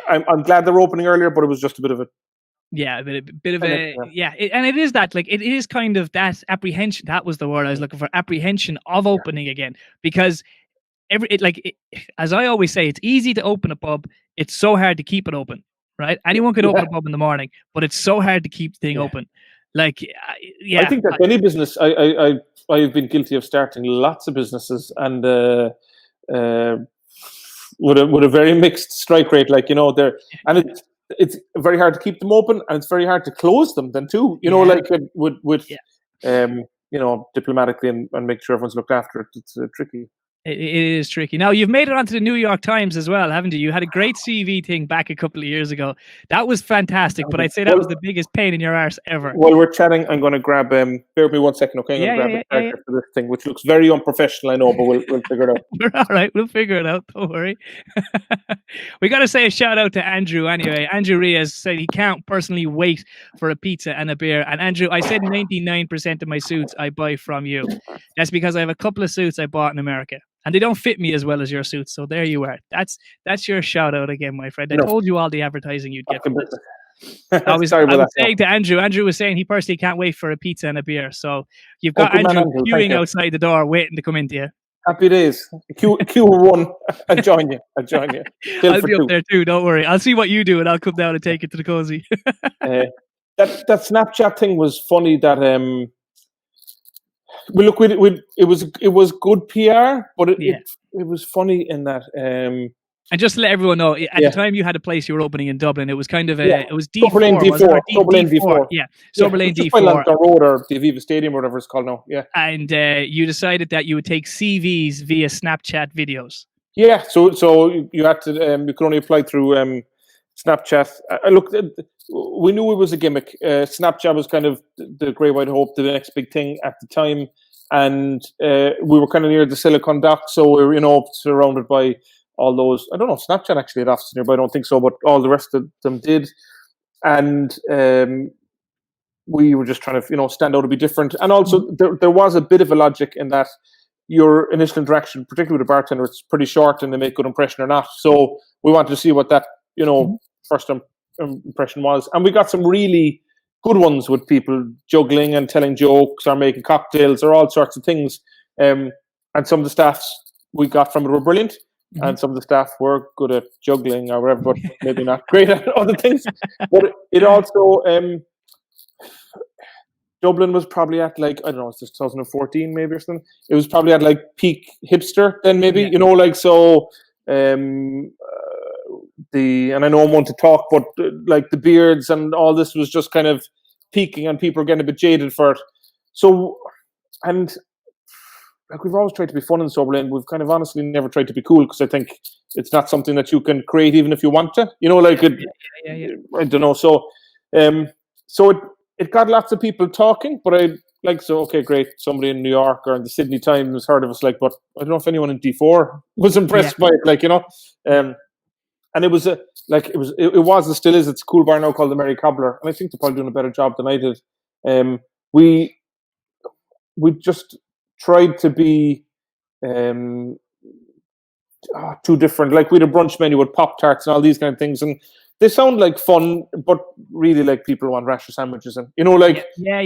I'm glad they're opening earlier, but it was just a bit of a and it is that, like, it is kind of that apprehension. That was the word I was looking for, apprehension of opening again, because as I always say, it's easy to open a pub, it's so hard to keep it open, right? Anyone could open a pub in the morning, but it's so hard to keep the thing open. Like, I think that any business, I've been guilty of starting lots of businesses, and with a very mixed strike rate, and it's very hard to keep them open, and it's very hard to close them then too. Diplomatically and make sure everyone's looked after it. It's tricky. It is tricky. Now, you've made it onto the New York Times as well, haven't you? You had a great CV thing back a couple of years ago. That was fantastic, but I'd say that was the biggest pain in your arse ever. While we're chatting, I'm going to grab, bear with me 1 second, okay? I'm going to grab a character for this thing, which looks very unprofessional, I know, but we'll figure it out. We're all right. We'll figure it out. Don't worry. We got to say a shout out to Andrew anyway. Andrew Riaz said he can't personally wait for a pizza and a beer. And Andrew, I said 99% of my suits I buy from you. That's because I have a couple of suits I bought in America, and they don't fit me as well as your suits. So there you are. That's your shout out again, my friend. I told you all the advertising you'd get from this. I was saying to Andrew was saying he personally can't wait for a pizza and a beer. So you've got Andrew queuing outside the door waiting to come into you. Happy days. Q1. I join you. I'll be up there too. Don't worry. I'll see what you do, and I'll come down and take it to the cozy. That Snapchat thing was funny. That it was good PR, but it was funny in that. And just to let everyone know, at the time you had a place you were opening in Dublin, it was kind of it was D4. Sober Lane D4. Yeah, Sober Lane D4. Lantar Road or the Aviva Stadium or whatever it's called now. Yeah. And you decided that you would take CVs via Snapchat videos. Yeah, so you had to you could only apply through Snapchat. Look, we knew it was a gimmick. Snapchat was kind of the Grey White Hope, the next big thing at the time, and we were kind of near the Silicon Dock, so we were surrounded by all those. I don't know if Snapchat actually had offices nearby. I don't think so, but all the rest of them did, and we were just trying to stand out to be different. And also there was a bit of a logic in that your initial interaction, particularly with a bartender, it's pretty short and they make good impression or not. So we wanted to see what that first impression was, and we got some really good ones with people juggling and telling jokes or making cocktails or all sorts of things. And some of the staffs we got from it were brilliant, and some of the staff were good at juggling or whatever, but maybe not great at other things. But it also Dublin was probably at it's 2014 maybe or something. It was probably at peak hipster then maybe, and I know I'm one to talk, but the beards and all this was just kind of peaking and people were getting a bit jaded for it. So, and we've always tried to be fun in Sober Lane. We've kind of honestly never tried to be cool, because I think it's not something that you can create even if you want to, I don't know. So, it got lots of people talking, but like, so okay, great. Somebody in New York or in the Sydney Times heard of us, like, but I don't know if anyone in D4 was impressed by it, like, and it was it was and still is. It's a cool bar now called the Merry Cobbler, and I think they're probably doing a better job than I did. We just tried to be too different. Like, we had a brunch menu with Pop Tarts and all these kind of things, and they sound like fun, but really, like, people want rasher sandwiches, and like yeah.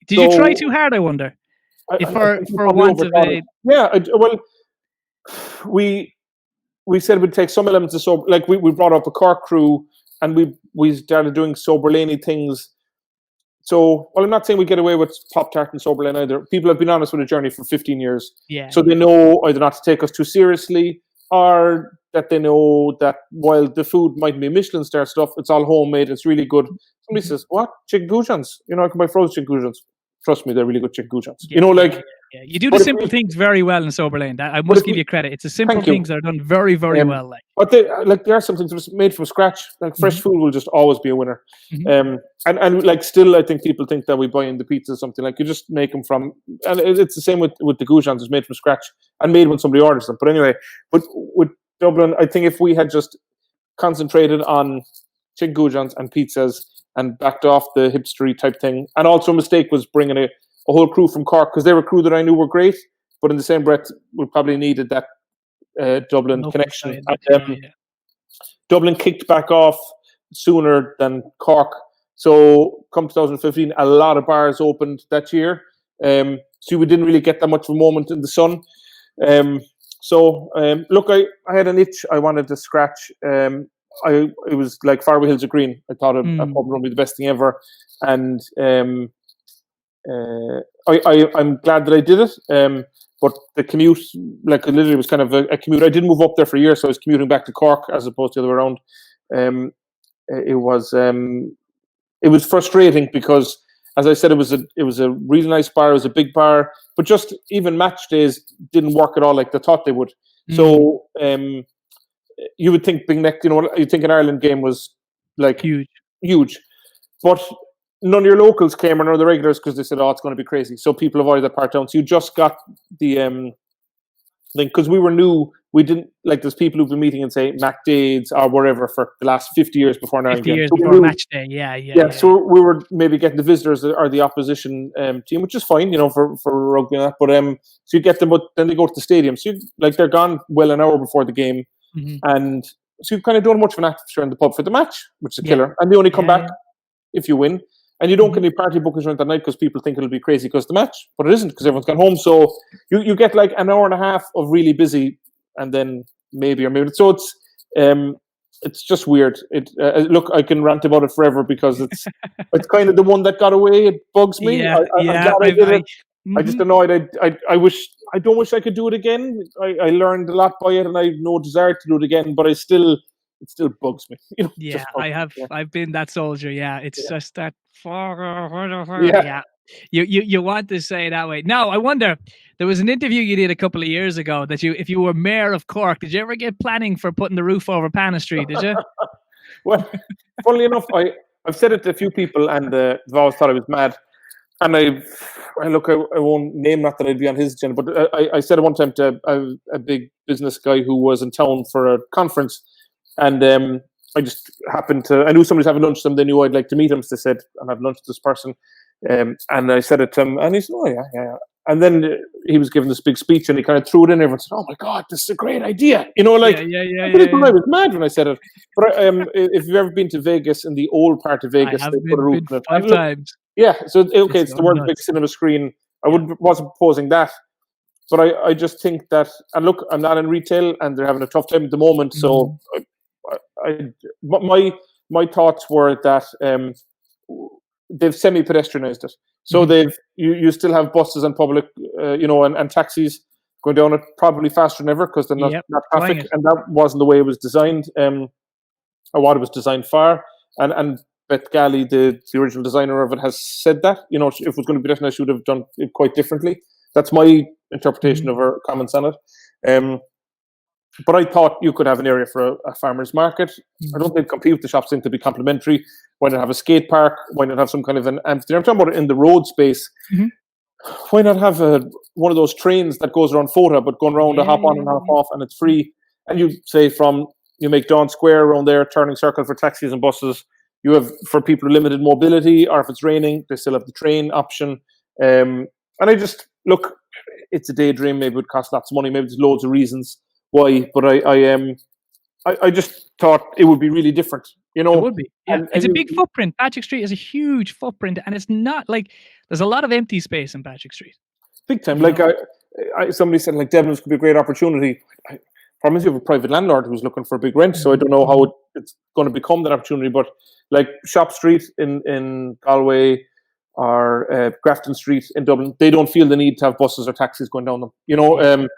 Did you try too hard? I wonder. If I think we for probably want of overthought a it. Yeah, well, we said we'd take some elements of sober. Like, we brought up a Cork crew, and we started doing sober laney things. So, well, I'm not saying we get away with Pop Tart and sober lane either. People have been on us with a journey for 15 years, so they know either not to take us too seriously, or that they know that while the food might be Michelin star stuff, it's all homemade. It's really good. Somebody says, "What, chicken goujons? I can buy frozen chicken goujons." Trust me, they're really good chicken goujons. Yeah. You do the simple things very well in Sober Lane. I must give you credit. It's the simple things that are done very, very well. But there are some things that are made from scratch. Like, fresh food will just always be a winner. And like, still, I think people think that we buy in the pizza or something. Like, you just make them from, and it's the same with the goujons. It's made from scratch and made when somebody orders them. But anyway, but with Dublin, I think if we had just concentrated on chicken goujons and pizzas and backed off the hipstery type thing, and also a mistake was bringing a whole crew from Cork, because they were a crew that I knew were great, but in the same breath, we probably needed that Dublin connection. Dublin kicked back off sooner than Cork. So come 2015, a lot of bars opened that year. So we didn't really get that much of a moment in the sun. Look, I had an itch I wanted to scratch. It was like Fairway Hills of Green. I thought a pub would be the best thing ever. And I'm glad that I did it. But the commute, like, it literally was kind of a commute. I didn't move up there for a year, so I was commuting back to Cork as opposed to the other way around. It was frustrating because, as I said, it was a really nice bar. It was a big bar, but just even match days didn't work at all like they thought they would. So you would think Big Neck, you think an Ireland game was like huge, but none of your locals came, or none of the regulars, because they said, "Oh, it's going to be crazy." So people avoided that part down. So you just got the thing, because we were new. We didn't, like, there's people who've been meeting and say MacDades or whatever for the last 50 years before an Ireland game. 50 years before match day, yeah. So we were maybe getting the visitors or the opposition team, which is fine, for rugby and that. But so you get them, but then they go to the stadium. So they're gone well an hour before the game, and so you kind of don't have much of an atmosphere in the pub for the match, which is a killer. And they only come back if you win. And you don't get any party bookings around that night because people think it'll be crazy because of the match, but it isn't, because everyone's gone home. So you get like an hour and a half of really busy, and then maybe. So it's just weird. Look, I can rant about it forever because it's kind of the one that got away. It bugs me. I'm glad I did it. I just annoyed. I don't wish I could do it again. I learned a lot by it, and I have no desire to do it again. But it still bugs me. I've been that soldier. Yeah, it's just that. Yeah. You want to say it that way. Now, I wonder, there was an interview you did a couple of years ago that if you were mayor of Cork, did you ever get planning for putting the roof over Pana Street? Did you? Well, funnily enough, I've said it to a few people, and they've always thought I was mad. And I won't name, not that I'd be on his agenda, but I said it one time to a big business guy who was in town for a conference, and I just happened to, I knew somebody's having lunch with them. They knew I'd like to meet him, so they said, "I'm having lunch with this person." And I said it to him, and he said, "Oh, yeah. And then he was giving this big speech, and he kind of threw it in. Everyone said, "Oh my God, this is a great idea!" I was mad when I said it. But if you've ever been to Vegas, in the old part of Vegas, they put a roof on it 5 times. Yeah, so it's the world's biggest cinema screen. I wasn't proposing that, but I just think that. And look, I'm not in retail, and they're having a tough time at the moment. So, my thoughts were that they've semi-pedestrianized it. So you still have buses and public, and taxis going down it probably faster than ever because they're not traffic, and that wasn't the way it was designed, or what it was designed for. And Beth Galley, the original designer of it, has said that if it was going to be pedestrianized, she would have done it quite differently. That's my interpretation of her comments on it. But I thought you could have an area for a farmer's market. I don't think compete with the shops, seem to be complementary. Why not have a skate park? Why not have some kind of an amphitheatre? I'm talking about it in the road space. Mhm. Why not have one of those trains that goes around Fota, but going around to hop on and hop off, and it's free? And you say you make Dawn Square around there, turning circle for taxis and buses. You have for people with limited mobility, or if it's raining, they still have the train option. And I just look, it's a daydream. Maybe it would cost lots of money. Maybe there's loads of reasons why. But I just thought it would be really different. You know, It would be. Yeah. It's a big footprint. Patrick Street is a huge footprint, and it's not like there's a lot of empty space in Patrick Street. Big time. Like somebody said, like Devlin's could be a great opportunity. Problem is, you have a private landlord who's looking for a big rent, so I don't know how it's going to become that opportunity. But like Shop Street in Galway or Grafton Street in Dublin, they don't feel the need to have buses or taxis going down them. You know, and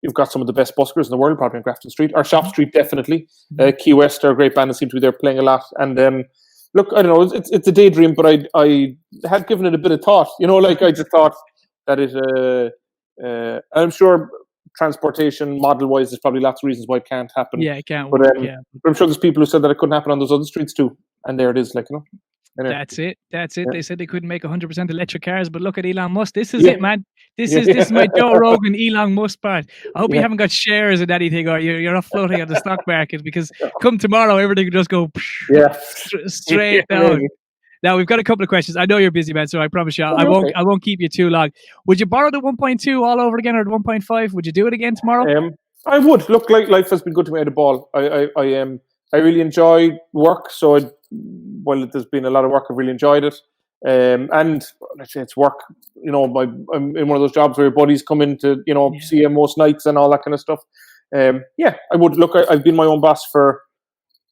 you've got some of the best buskers in the world probably in Grafton Street, or Shop Street definitely. Key West are a great band that seem to be there playing a lot. And look, I don't know, it's a daydream, but I had given it a bit of thought. You know, like I just thought that it. I'm sure transportation model-wise, there's probably lots of reasons why it can't happen. Yeah, it can't but, work. but I'm sure there's people who said that it couldn't happen on those other streets too, and there it is. Like, you know. Anyway. That's it. Yeah. They said they couldn't make 100% electric cars, but look at Elon Musk. This is it, man. This is my Joe Rogan, Elon Musk part. I hope you haven't got shares in anything, or you're not floating on the stock market, because come tomorrow, everything will just go straight down. Now we've got a couple of questions. I know you're busy, man, so I promise you, I won't keep you too long. Would you borrow the 1.2 all over again, or the 1.5? Would you do it again tomorrow? I would. Look, like life has been good to me at the ball. I really enjoy work, so while there's been a lot of work, I've really enjoyed it. And let's say it's work. You know, I'm in one of those jobs where your buddies come in to, you know, see you most nights and all that kind of stuff. I would. Look, I've been my own boss for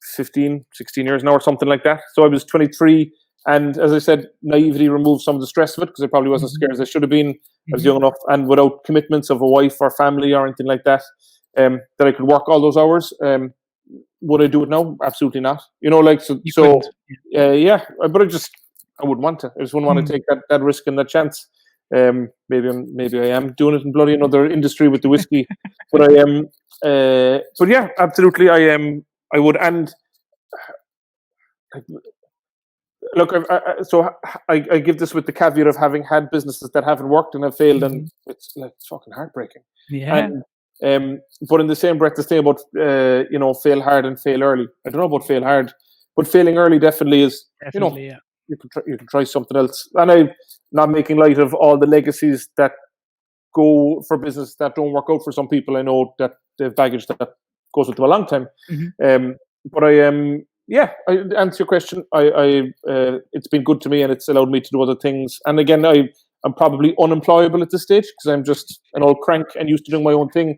15, 16 years now or something like that. So I was 23. And as I said, naivety removed some of the stress of it, because I probably wasn't scared as I should have been. I was young enough, and without commitments of a wife or family or anything like that, that I could work all those hours. Would I do it now? Absolutely not. You know, like so. But I wouldn't want to. I just wouldn't want to take that risk and that chance. Maybe I am doing it in bloody another industry with the whiskey, but I am. But yeah, absolutely, I am. I would. And look, I give this with the caveat of having had businesses that haven't worked and have failed, and it's fucking heartbreaking. Yeah. And, but in the same breath, to say about fail hard and fail early. I don't know about fail hard, but failing early definitely is. You can try something else. And I'm not making light of all the legacies that go for business that don't work out for some people. I know that they have baggage that goes with them a long time. But I am. I answer your question. It's been good to me, and it's allowed me to do other things. And again, I'm probably unemployable at this stage because I'm just an old crank and used to doing my own thing.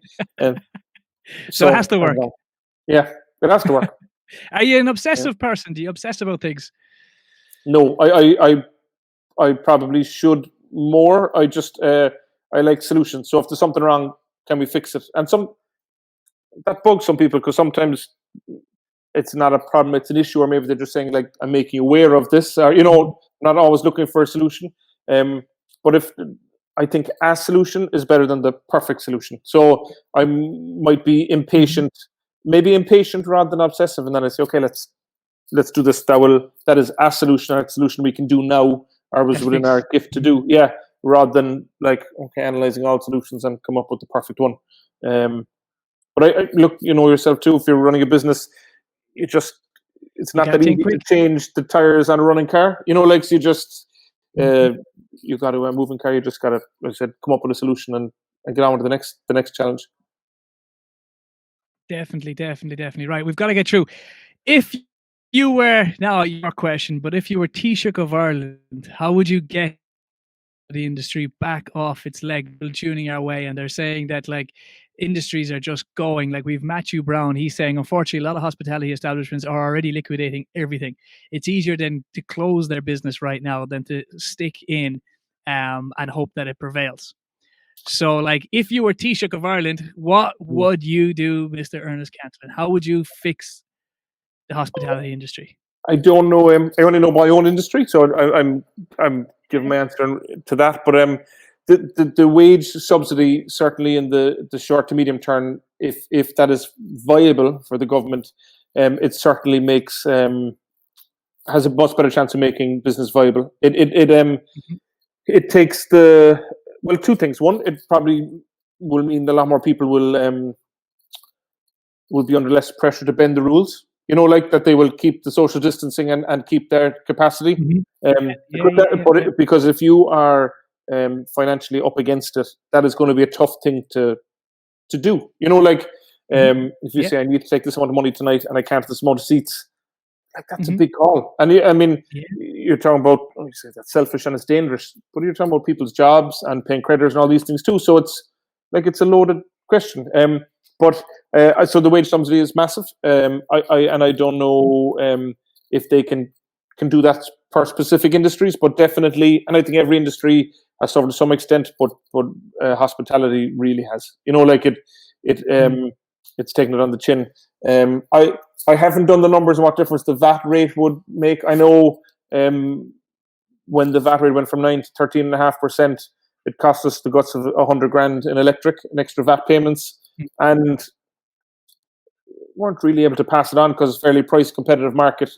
So it has to work. Yeah, it has to work. Are you an obsessive person? Do you obsess about things? No, I probably should more. I just I like solutions. So if there's something wrong, can we fix it? And that bugs some people, because sometimes it's not a problem, it's an issue, or maybe they're just saying, like, I'm making you aware of this, or, you know, not always looking for a solution. But if I think a solution is better than the perfect solution. So I might be impatient rather than obsessive, and then I say, okay, let's do this. That is a solution, or a solution we can do now, or was within our gift to do. Yeah, rather than analyzing all solutions and come up with the perfect one. But I look, you know yourself too, if you're running a business, it's not that easy to change the tires on a running car. You know, like, so you just you got to a moving car. You just got to, like I said, come up with a solution and get on to the next challenge. Definitely. Right, we've got to get through. If you were, now your question, but if you were Taoiseach of Ireland, how would you get the industry back off its leg, tuning our way? And they're saying that, like, industries are just going, like, we've Matthew Brown, he's saying, unfortunately, a lot of hospitality establishments are already liquidating everything. It's easier than to close their business right now than to stick in and hope that it prevails. So, like, if you were Taoiseach of Ireland, what would you do, Mr. Ernest Cantillon? How would you fix the hospitality industry? I don't know. I only know my own industry, so I'm giving my answer to that. But the wage subsidy, certainly in the short to medium term, if that is viable for the government, it certainly makes has a much better chance of making business viable. It takes two things. One, it probably will mean that a lot more people will be under less pressure to bend the rules. Like that they will keep the social distancing and keep their capacity. Because if you are financially up against it, that is going to be a tough thing to do. If you say I need to take this amount of money tonight and I can't have this amount of seats, like that's a big call. And you're talking about, you say that's selfish and it's dangerous, but you're talking about people's jobs and paying creditors and all these things too. So it's a loaded question. So the wage subsidy is massive. I don't know if they can do that for specific industries, but definitely, and I think every industry has suffered to some extent, but hospitality really has. It's taken it on the chin. I haven't done the numbers on what difference the VAT rate would make. I know when the VAT rate went from 9 to 13.5%, it cost us the guts of 100 grand in electric and extra VAT payments, and weren't really able to pass it on because it's a fairly price competitive market.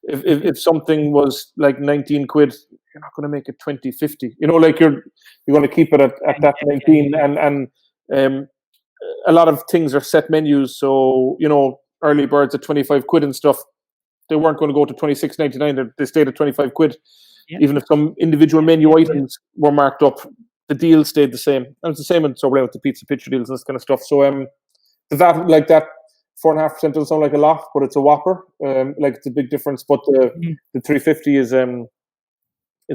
If something was like 19 quid, you're not going to make it 20.50. You're going to keep it at that 19, and a lot of things are set menus. So early birds at 25 quid and stuff, they weren't going to go to 26.99. They stayed at 25 quid. Yeah. Even if some individual menu items were marked up, the deal stayed the same. And it's the same with the pizza pitcher deals and this kind of stuff. So the VAT, like that 4.5% doesn't sound like a lot, but it's a whopper. It's a big difference. But the 350 is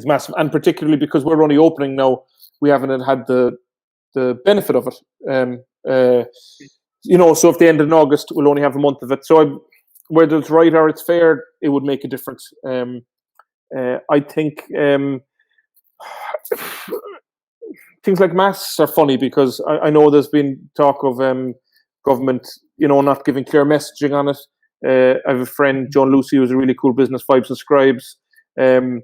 massive, and particularly because we're only opening now, we haven't had the benefit of it. So if they end in August, we'll only have a month of it. So whether it's right or it's fair, it would make a difference. I think things like masks are funny because I know there's been talk of government, not giving clear messaging on it. I have a friend, John Lucy, who's a really cool business, Vibes and Scribes, and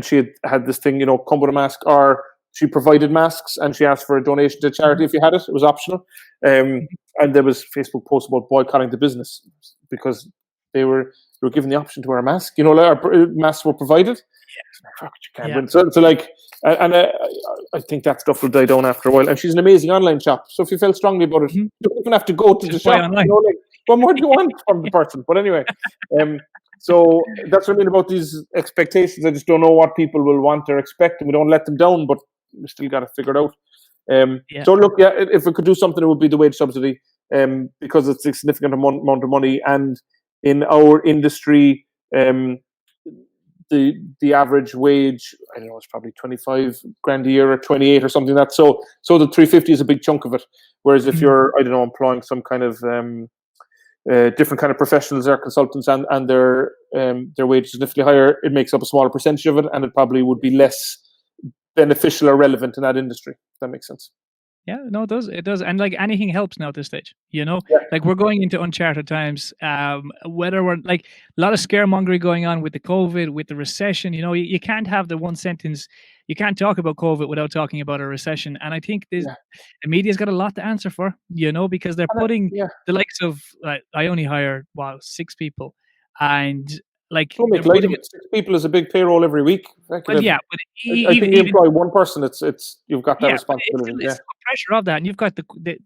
she had this thing, come with a mask, or she provided masks and she asked for a donation to charity if you had it. It was optional. And there was Facebook posts about boycotting the business because they were given the option to wear a mask. Our masks were provided. I think that stuff will die down after a while. And she's an amazing online shop. So if you felt strongly about it, you don't even have to go to the shop. What more do you want from the person? But anyway, so that's what I mean about these expectations. I just don't know what people will want or expect, and we don't let them down, but we still got to figure it out. So look, if we could do something, it would be the wage subsidy, because it's a significant amount of money, and in our industry, the average wage, I don't know, it's probably 25 grand a year or 28 or something like that. So the 350 is a big chunk of it. Whereas if you're, I don't know, employing some kind of different kind of professionals or consultants, and their wage is significantly higher, it makes up a smaller percentage of it, and it probably would be less beneficial or relevant in that industry, if that makes sense. Yeah, no, it does. And like anything helps now at this stage, like we're going into uncharted times. Whether we're like a lot of scaremongering going on with the COVID, with the recession, you can't have the one sentence. You can't talk about COVID without talking about a recession. And I think the media's got a lot to answer for, because they're putting the likes of, I only hire 6 people, and like, don't make light of it. 6 people is a big payroll every week. But I think you employ one person, it's you've got that responsibility. It's the pressure of that, and you've got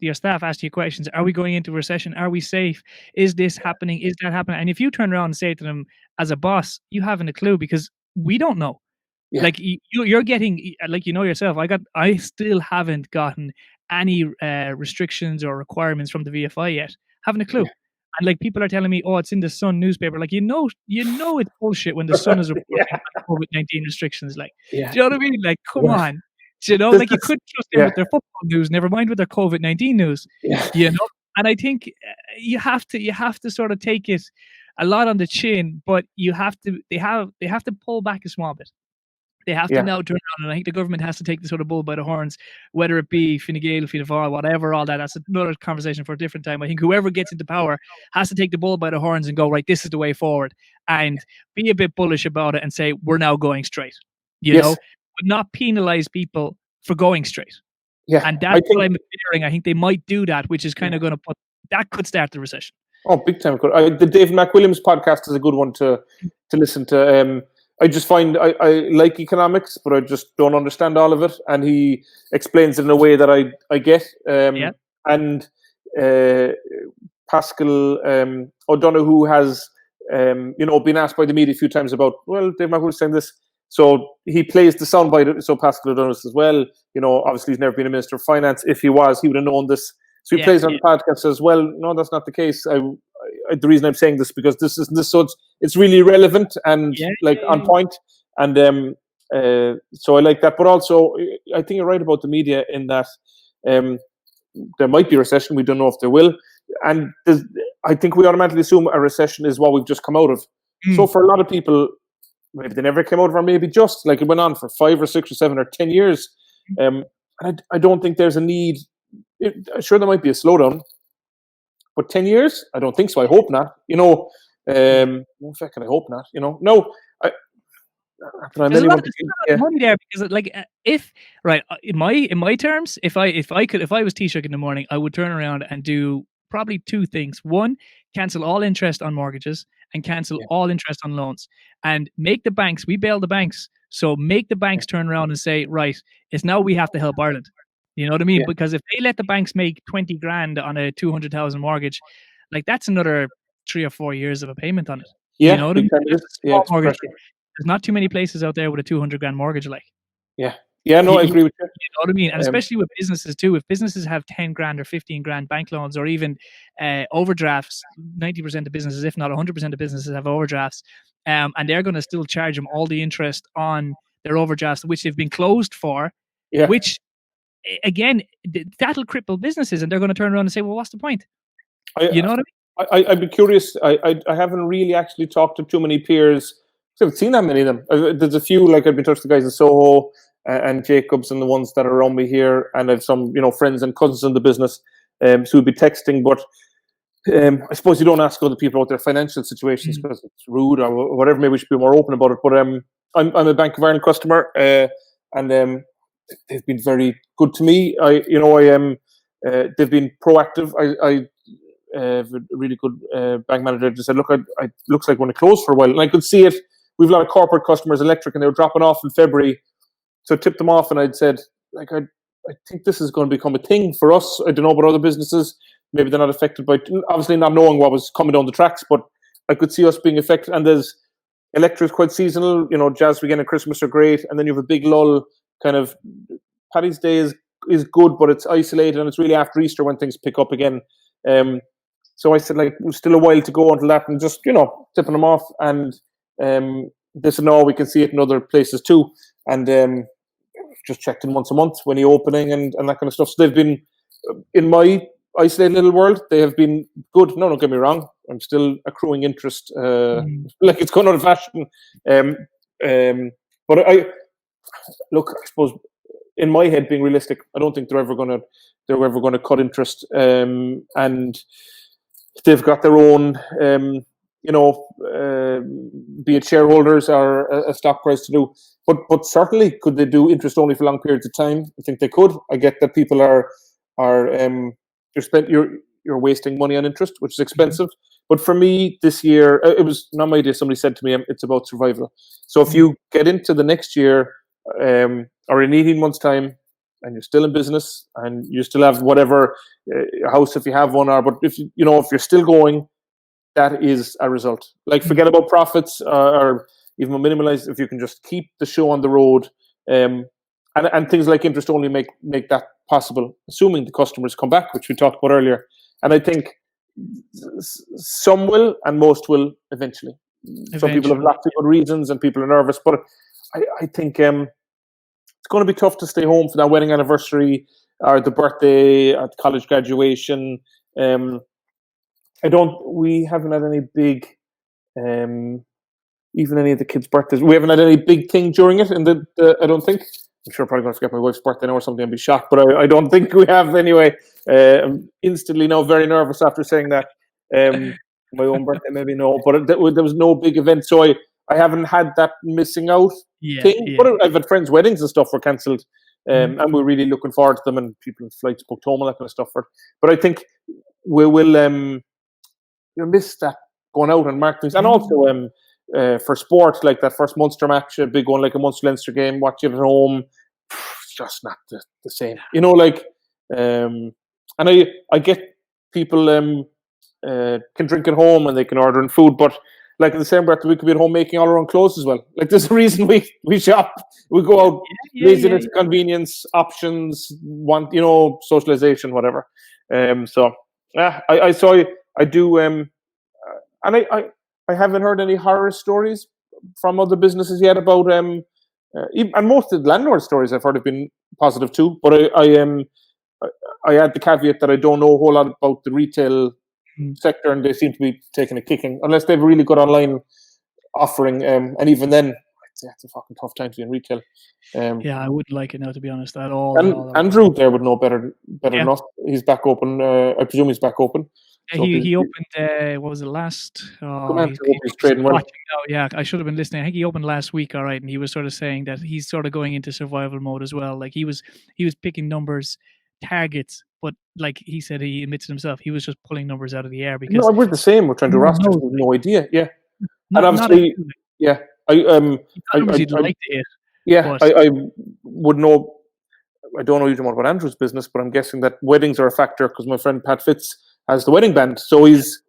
your staff ask you questions. Are we going into a recession? Are we safe? Is this happening? Is that happening? And if you turn around and say to them as a boss, you haven't a clue, because we don't know. Yeah. Like you're getting, like yourself. I still haven't gotten any restrictions or requirements from the VFI yet. Haven't a clue. Yeah. And like people are telling me, oh, it's in the Sun newspaper. Like it's bullshit when the Sun is reporting COVID-19 restrictions. Like, do you know what I mean? Like, come on, like you couldn't trust them with their football news, never mind with their COVID-19 news. Yeah. And I think you have to sort of take it a lot on the chin, but they have to pull back a small bit. They have to now turn around, and I think the government has to take the sort of bull by the horns, whether it be Fine Gael, Fianna Fáil, whatever, all that. That's another conversation for a different time. I think whoever gets into power has to take the bull by the horns and go, right, this is the way forward, and be a bit bullish about it and say, we're now going straight, but not penalise people for going straight. Yeah, And that's what I'm fearing. I think they might do that, which is kind of going to that could start the recession. Oh, big time. The David McWilliams podcast is a good one to listen to. I just find I like economics, but I just don't understand all of it. And he explains it in a way that I get. And Pascal O'Donoghue has, been asked by the media a few times about, well, Dave McWilliams saying this. So he plays the soundbite. So Pascal O'Donoghue says, well, obviously he's never been a Minister of Finance. If he was, he would have known this. So he plays on the podcast and says, well, no, that's not the case. The reason I'm saying this because this isn't this, so it's really relevant and on point. And so I like that. But also, I think you're right about the media in that there might be a recession. We don't know if there will. And I think we automatically assume a recession is what we've just come out of. So for a lot of people, maybe they never came out of, or maybe just like it went on for 5 or 6 or 7 or 10 years. I don't think there's a need. Sure, there might be a slowdown, but 10 years? I don't think so. I hope not. No, fucking, I hope not. No. There's a lot of money there because, in my terms, if I was Taoiseach in the morning, I would turn around and do probably 2 things. One, cancel all interest on mortgages and cancel all interest on loans, and make the banks. We bail the banks, so make the banks turn around and say, right, it's now we have to help Ireland. You know what I mean? Because if they let the banks make 20 grand on a 200,000 mortgage, like that's another 3 or 4 years of a payment on it. You know what I mean? Mortgage. There's not too many places out there with a 200 grand mortgage. I agree with you. You know what I mean? And especially with businesses too. If businesses have 10 grand or 15 grand bank loans or even overdrafts, 90% of businesses, if not 100% of businesses, have overdrafts, and they're going to still charge them all the interest on their overdrafts, which they've been closed for, which again, that'll cripple businesses, and they're going to turn around and say, well, what's the point? You know what I mean? I'd be curious. I haven't really actually talked to too many peers. I haven't seen that many of them. There's a few, like I've been touched the guys in Soho and Jacobs and the ones that are around me here, and I've some friends and cousins in the business who would be texting. But I suppose you don't ask other people about their financial situations because it's rude or whatever. Maybe we should be more open about it. But I'm a Bank of Ireland customer, and they've been very good to me. They've been proactive. I have a really good bank manager just said, look, I looks like we're going to close for a while. And I could see it. We've a lot of corporate customers, electric, and they were dropping off in February. So I tipped them off and I'd said, like, I think this is going to become a thing for us. I don't know about other businesses. Maybe they're not affected by, obviously not knowing what was coming down the tracks, but I could see us being affected. And there's electric quite seasonal, Jazz Weekend and Christmas are great. And then you have a big lull, kind of Paddy's Day is good, but it's isolated and it's really after Easter when things pick up again. So I said, like, there's still a while to go until that, and just, tipping them off. And they said, no, we can see it in other places too. And just checked in once a month when you're opening and that kind of stuff. So they've been, in my isolated little world, they have been good. No, don't get me wrong. I'm still accruing interest, like it's gone out of fashion. But I suppose in my head, being realistic, I don't think they're ever going to cut interest. And they've got their own, be it shareholders or a stock price to do. But certainly, could they do interest only for long periods of time? I think they could. I get that people are you're wasting money on interest, which is expensive. But for me, this year, it was not my idea. Somebody said to me, it's about survival. So if you get into the next year or in 18 months' time, and you're still in business and you still have whatever house if you have one, but if you're still going, that is a result. Like, forget about profits or even minimalize. If you can just keep the show on the road, and things like interest only make that possible, assuming the customers come back, which we talked about earlier. And I think some will and most will eventually. Some people have lots of good reasons and people are nervous, but I think it's going to be tough to stay home for that wedding anniversary or the birthday or the college graduation. We haven't had any big, even any of the kids' birthdays. We haven't had any big thing during it, and I don't think. I'm sure I'm probably going to forget my wife's birthday now or something and be shocked, but I don't think we have anyway. I'm instantly now very nervous after saying that. My own birthday, maybe no, but there was no big event, so I haven't had that missing out thing. Yeah. But I've had friends' weddings and stuff were cancelled and we're really looking forward to them. And people flights booked home and that kind of stuff for it. But I think we will miss that going out and mark things, and also for sport, like that first Munster match, a big one like a Munster Leinster game, watching it at home, it's just not the same, and I get people can drink at home and they can order in food, but like in the same breath, we could be at home making all our own clothes as well. Like there's a reason we shop, we go out, laziness, convenience, options, socialization, whatever. I saw I do, and I haven't heard any horror stories from other businesses yet about and most of the landlord stories I've heard have been positive too. But I add the caveat that I don't know a whole lot about the retail sector, and they seem to be taking a kicking unless they've really good online offering. And even then, it's a fucking tough time to be in retail. I wouldn't like it now, to be honest, at all. And Andrew there would know better than us. He's back open. I presume he's back open. So he opened. What was it last? He's trading well. Yeah, I should have been listening. I think he opened last week. All right, and he was sort of saying that he's sort of going into survival mode as well. Like he was picking numbers, targets, but like he said, he admits himself, he was just pulling numbers out of the air because we're the same. We're trying to rosters with no idea. Yeah, and obviously, I'd like to hit. Yeah, I would know. I don't know huge amount about Andrew's business, but I'm guessing that weddings are a factor because my friend Pat Fitz has the wedding band, so he's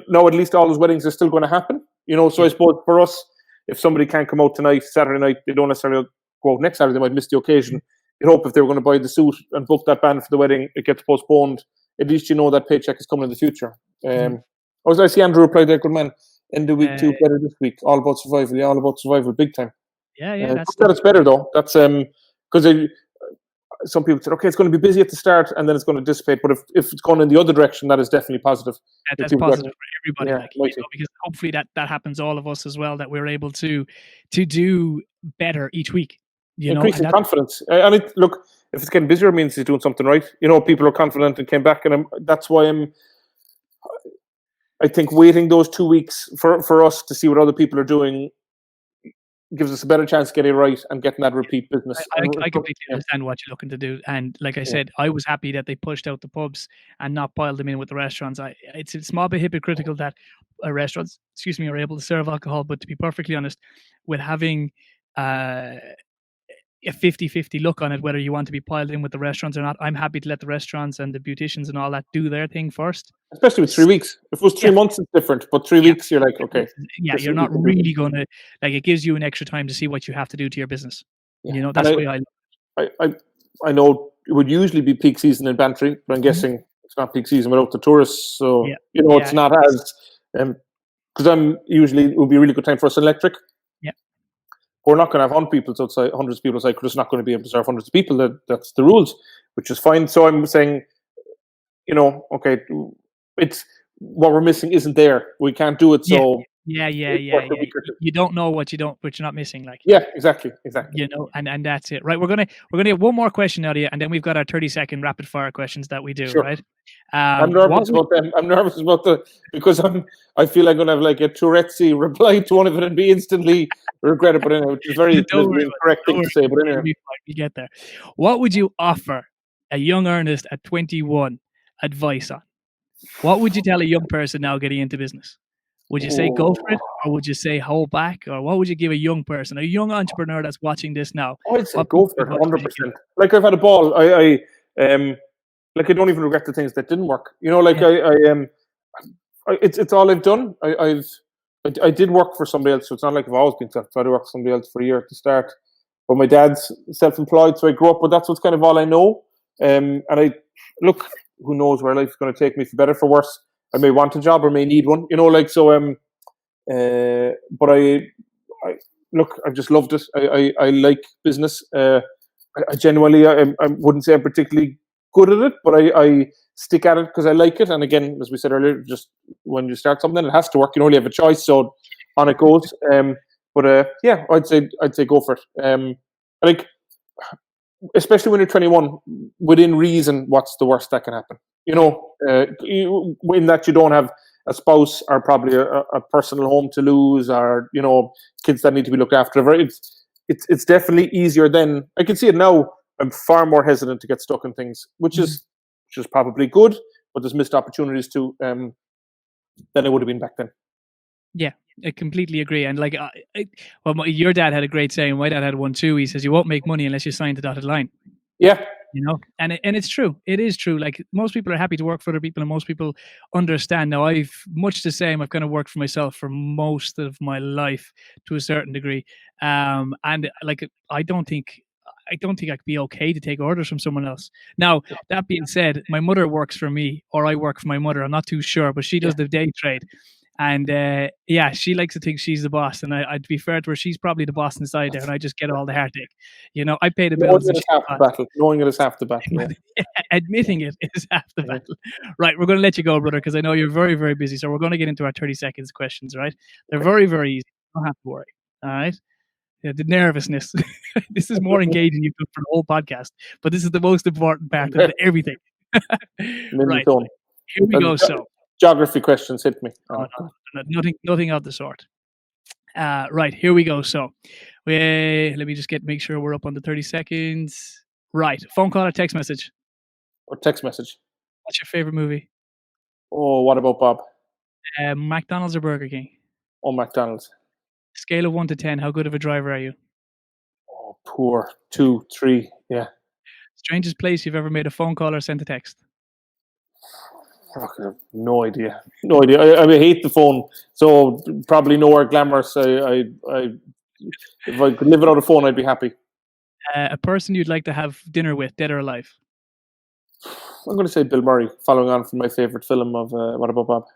now at least all his weddings are still going to happen. So I suppose for us, if somebody can't come out tonight, Saturday night, they don't necessarily go out next Saturday. They might miss the occasion. You'd hope if they were going to buy the suit and book that band for the wedding, it gets postponed. At least that paycheck is coming in the future. I see Andrew reply there, good man. End of week 2 better this week. All about survival. Yeah, all about survival, big time. Yeah, that's better though. That's because some people said, okay, it's going to be busy at the start and then it's going to dissipate. But if it's going in the other direction, that is definitely positive. That's positive for everybody, because hopefully that happens all of us as well. That we're able to do better each week. Increasing confidence. And look, if it's getting busier, it means he's doing something right. People are confident and came back, and that's why I think waiting those 2 weeks for us to see what other people are doing gives us a better chance of getting it right and getting that repeat business. I completely understand what you're looking to do, and like I said, I was happy that they pushed out the pubs and not piled them in with the restaurants. It's a small bit hypocritical that restaurants, are able to serve alcohol, but to be perfectly honest, with having a 50-50 look on it, whether you want to be piled in with the restaurants or not, I'm happy to let the restaurants and the beauticians and all that do their thing first. Especially with 3 weeks. If it was 3 months, it's different. But 3 weeks, you're like, okay. Yeah, you're not really going to, it gives you an extra time to see what you have to do to your business. Yeah. That's why I know it would usually be peak season in Bantry, but I'm guessing it's not peak season without the tourists. So, it's not as, because it would be a really good time for us in Electric. We're not going to have hundreds of people outside. We're just not going to be able to serve hundreds of people. That's the rules, which is fine. So I'm saying, okay, it's what we're missing isn't there. We can't do it. So you don't know what you're not missing. Exactly. And that's it, right? We're gonna get one more question out of you, and then we've got our 30-second rapid fire questions that we do, right? I'm nervous about them. I'm nervous about because I feel I'm gonna have like a Tourette's reply to one of it and be instantly regretted. But anyway, which is very incorrect thing to say. But anyway, we get there. What would you offer a young Ernest at 21 advice on? What would you tell a young person now getting into business? Would you say go for it, or would you say hold back, or what would you give a young person, a young entrepreneur that's watching this now? I'd say go for it, 100%. Like I've had a ball. I don't even regret the things that didn't work. It's all I've done. I did work for somebody else, so it's not like I've always been self-employed. I worked for somebody else for a year at the start, but my dad's self-employed, so I grew up. But that's what's kind of all I know. And who knows where life's going to take me, for better, for worse. I may want a job or may need one, but I've just loved it. I like business. I genuinely, I wouldn't say I'm particularly good at it, but I stick at it because I like it. And again, as we said earlier, just when you start something, it has to work. You only have a choice, so on it goes. I'd say go for it. Especially when you're 21, within reason, what's the worst that can happen? In that you don't have a spouse or probably a personal home to lose, or kids that need to be looked after. It's definitely easier then. I can see it now I'm far more hesitant to get stuck in things, which is probably good, but there's missed opportunities too than it would have been back then. Yeah, I completely agree. And like, your dad had a great saying. My dad had one too. He says, "You won't make money unless you sign the dotted line." Yeah, And it's true. It is true. Like, most people are happy to work for other people, and most people understand. Now, I've much the same. I've kind of worked for myself for most of my life to a certain degree, and like, I don't think I could be okay to take orders from someone else. Now, that being said, my mother works for me, or I work for my mother. I'm not too sure, but she does the day trade. And she likes to think she's the boss. And I'd be fair to her, she's probably the boss inside there, and I just get all the heartache. I pay the knowing bills. it is half the battle. Knowing it is half the battle. Yeah. Admitting it is half the battle. Right, we're going to let you go, brother, because I know you're very, very busy. So we're going to get into our 30 seconds questions, right? They're very, very easy. You don't have to worry. All right? Yeah, the nervousness. This is more engaging you've done for the whole podcast, but this is the most important part of everything. Right. Here we go. So, geography questions hit me. No, nothing of the sort. Right, here we go. So, let me just make sure we're up on the 30 seconds. Right, phone call or text message? Or text message. What's your favorite movie? Oh, What About Bob? McDonald's or Burger King? Oh, McDonald's. Scale of 1 to 10, how good of a driver are you? Oh, poor. 2, 3, yeah. Strangest place you've ever made a phone call or sent a text? I have no idea. No idea. I hate the phone, so probably nowhere glamorous. If I could live without a phone, I'd be happy. A person you'd like to have dinner with, dead or alive? I'm going to say Bill Murray, following on from my favorite film of What About Bob.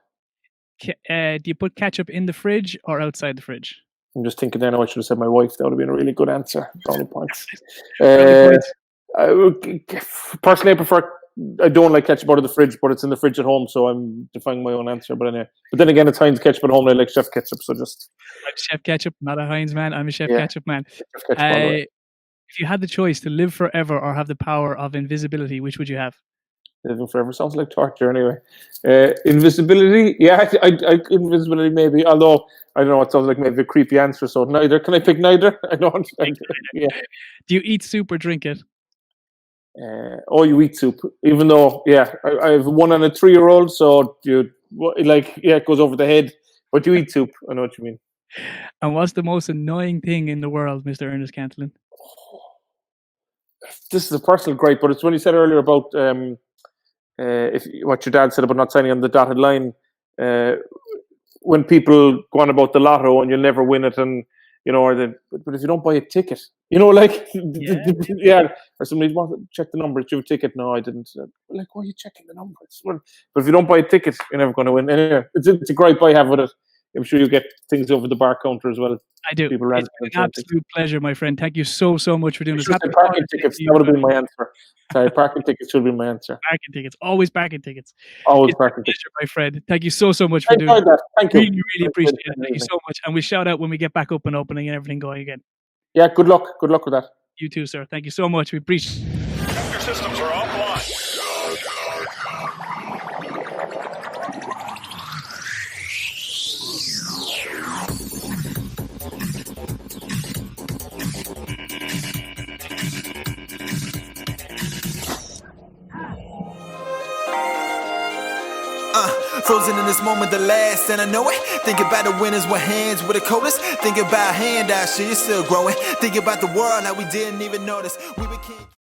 Do you put ketchup in the fridge or outside the fridge? I'm just thinking then I should have said my wife. That would have been a really good answer. Brownie points. Personally, I don't like ketchup out of the fridge, but it's in the fridge at home, so I'm defying my own answer. But anyway, but then again, it's Heinz ketchup at home. And I like Chef ketchup, so just. I'm Chef ketchup, not a Heinz man. I'm a Chef ketchup man. Chef ketchup if you had the choice to live forever or have the power of invisibility, which would you have? Living forever sounds like torture anyway. Invisibility, invisibility maybe. Although I don't know, it sounds like maybe a creepy answer. So neither. Can I pick neither? I don't. Yeah. Do you eat soup or drink it? You eat soup. Even though, I have 1 and a 3-year-old, so it goes over the head. But you eat soup. I know what you mean. And what's the most annoying thing in the world, Mr. Ernest Cantillon? This is a personal gripe, but it's when you said earlier about what your dad said about not signing on the dotted line. When people go on about the lotto and you'll never win it, and but if you don't buy a ticket, or somebody check the number. Did you have a ticket? No, I didn't. Like, why are you checking the numbers? But if you don't buy a ticket, you're never going to win. Anyway, it's a gripe I have with it. I'm sure you get things over the bar counter as well. I do. It's been an absolute pleasure, my friend. Thank you so much for doing this. Parking tickets. That would have been my answer. Sorry, parking tickets should have been my answer. Parking tickets. Always parking tickets. Always parking tickets. My friend. Thank you so much for doing that. Thank you. Really appreciate it. Thank you so much. And we shout out when we get back up and opening and everything going again. Yeah, good luck. Good luck with that. You too, sir. Thank you so much. We appreciate it. Your systems are offline. Frozen in this moment, the last, and I know it. Think about the winners with hands with the coldest. Think about hand out, shit, you're still growing. Think about the world, how we didn't even notice. We became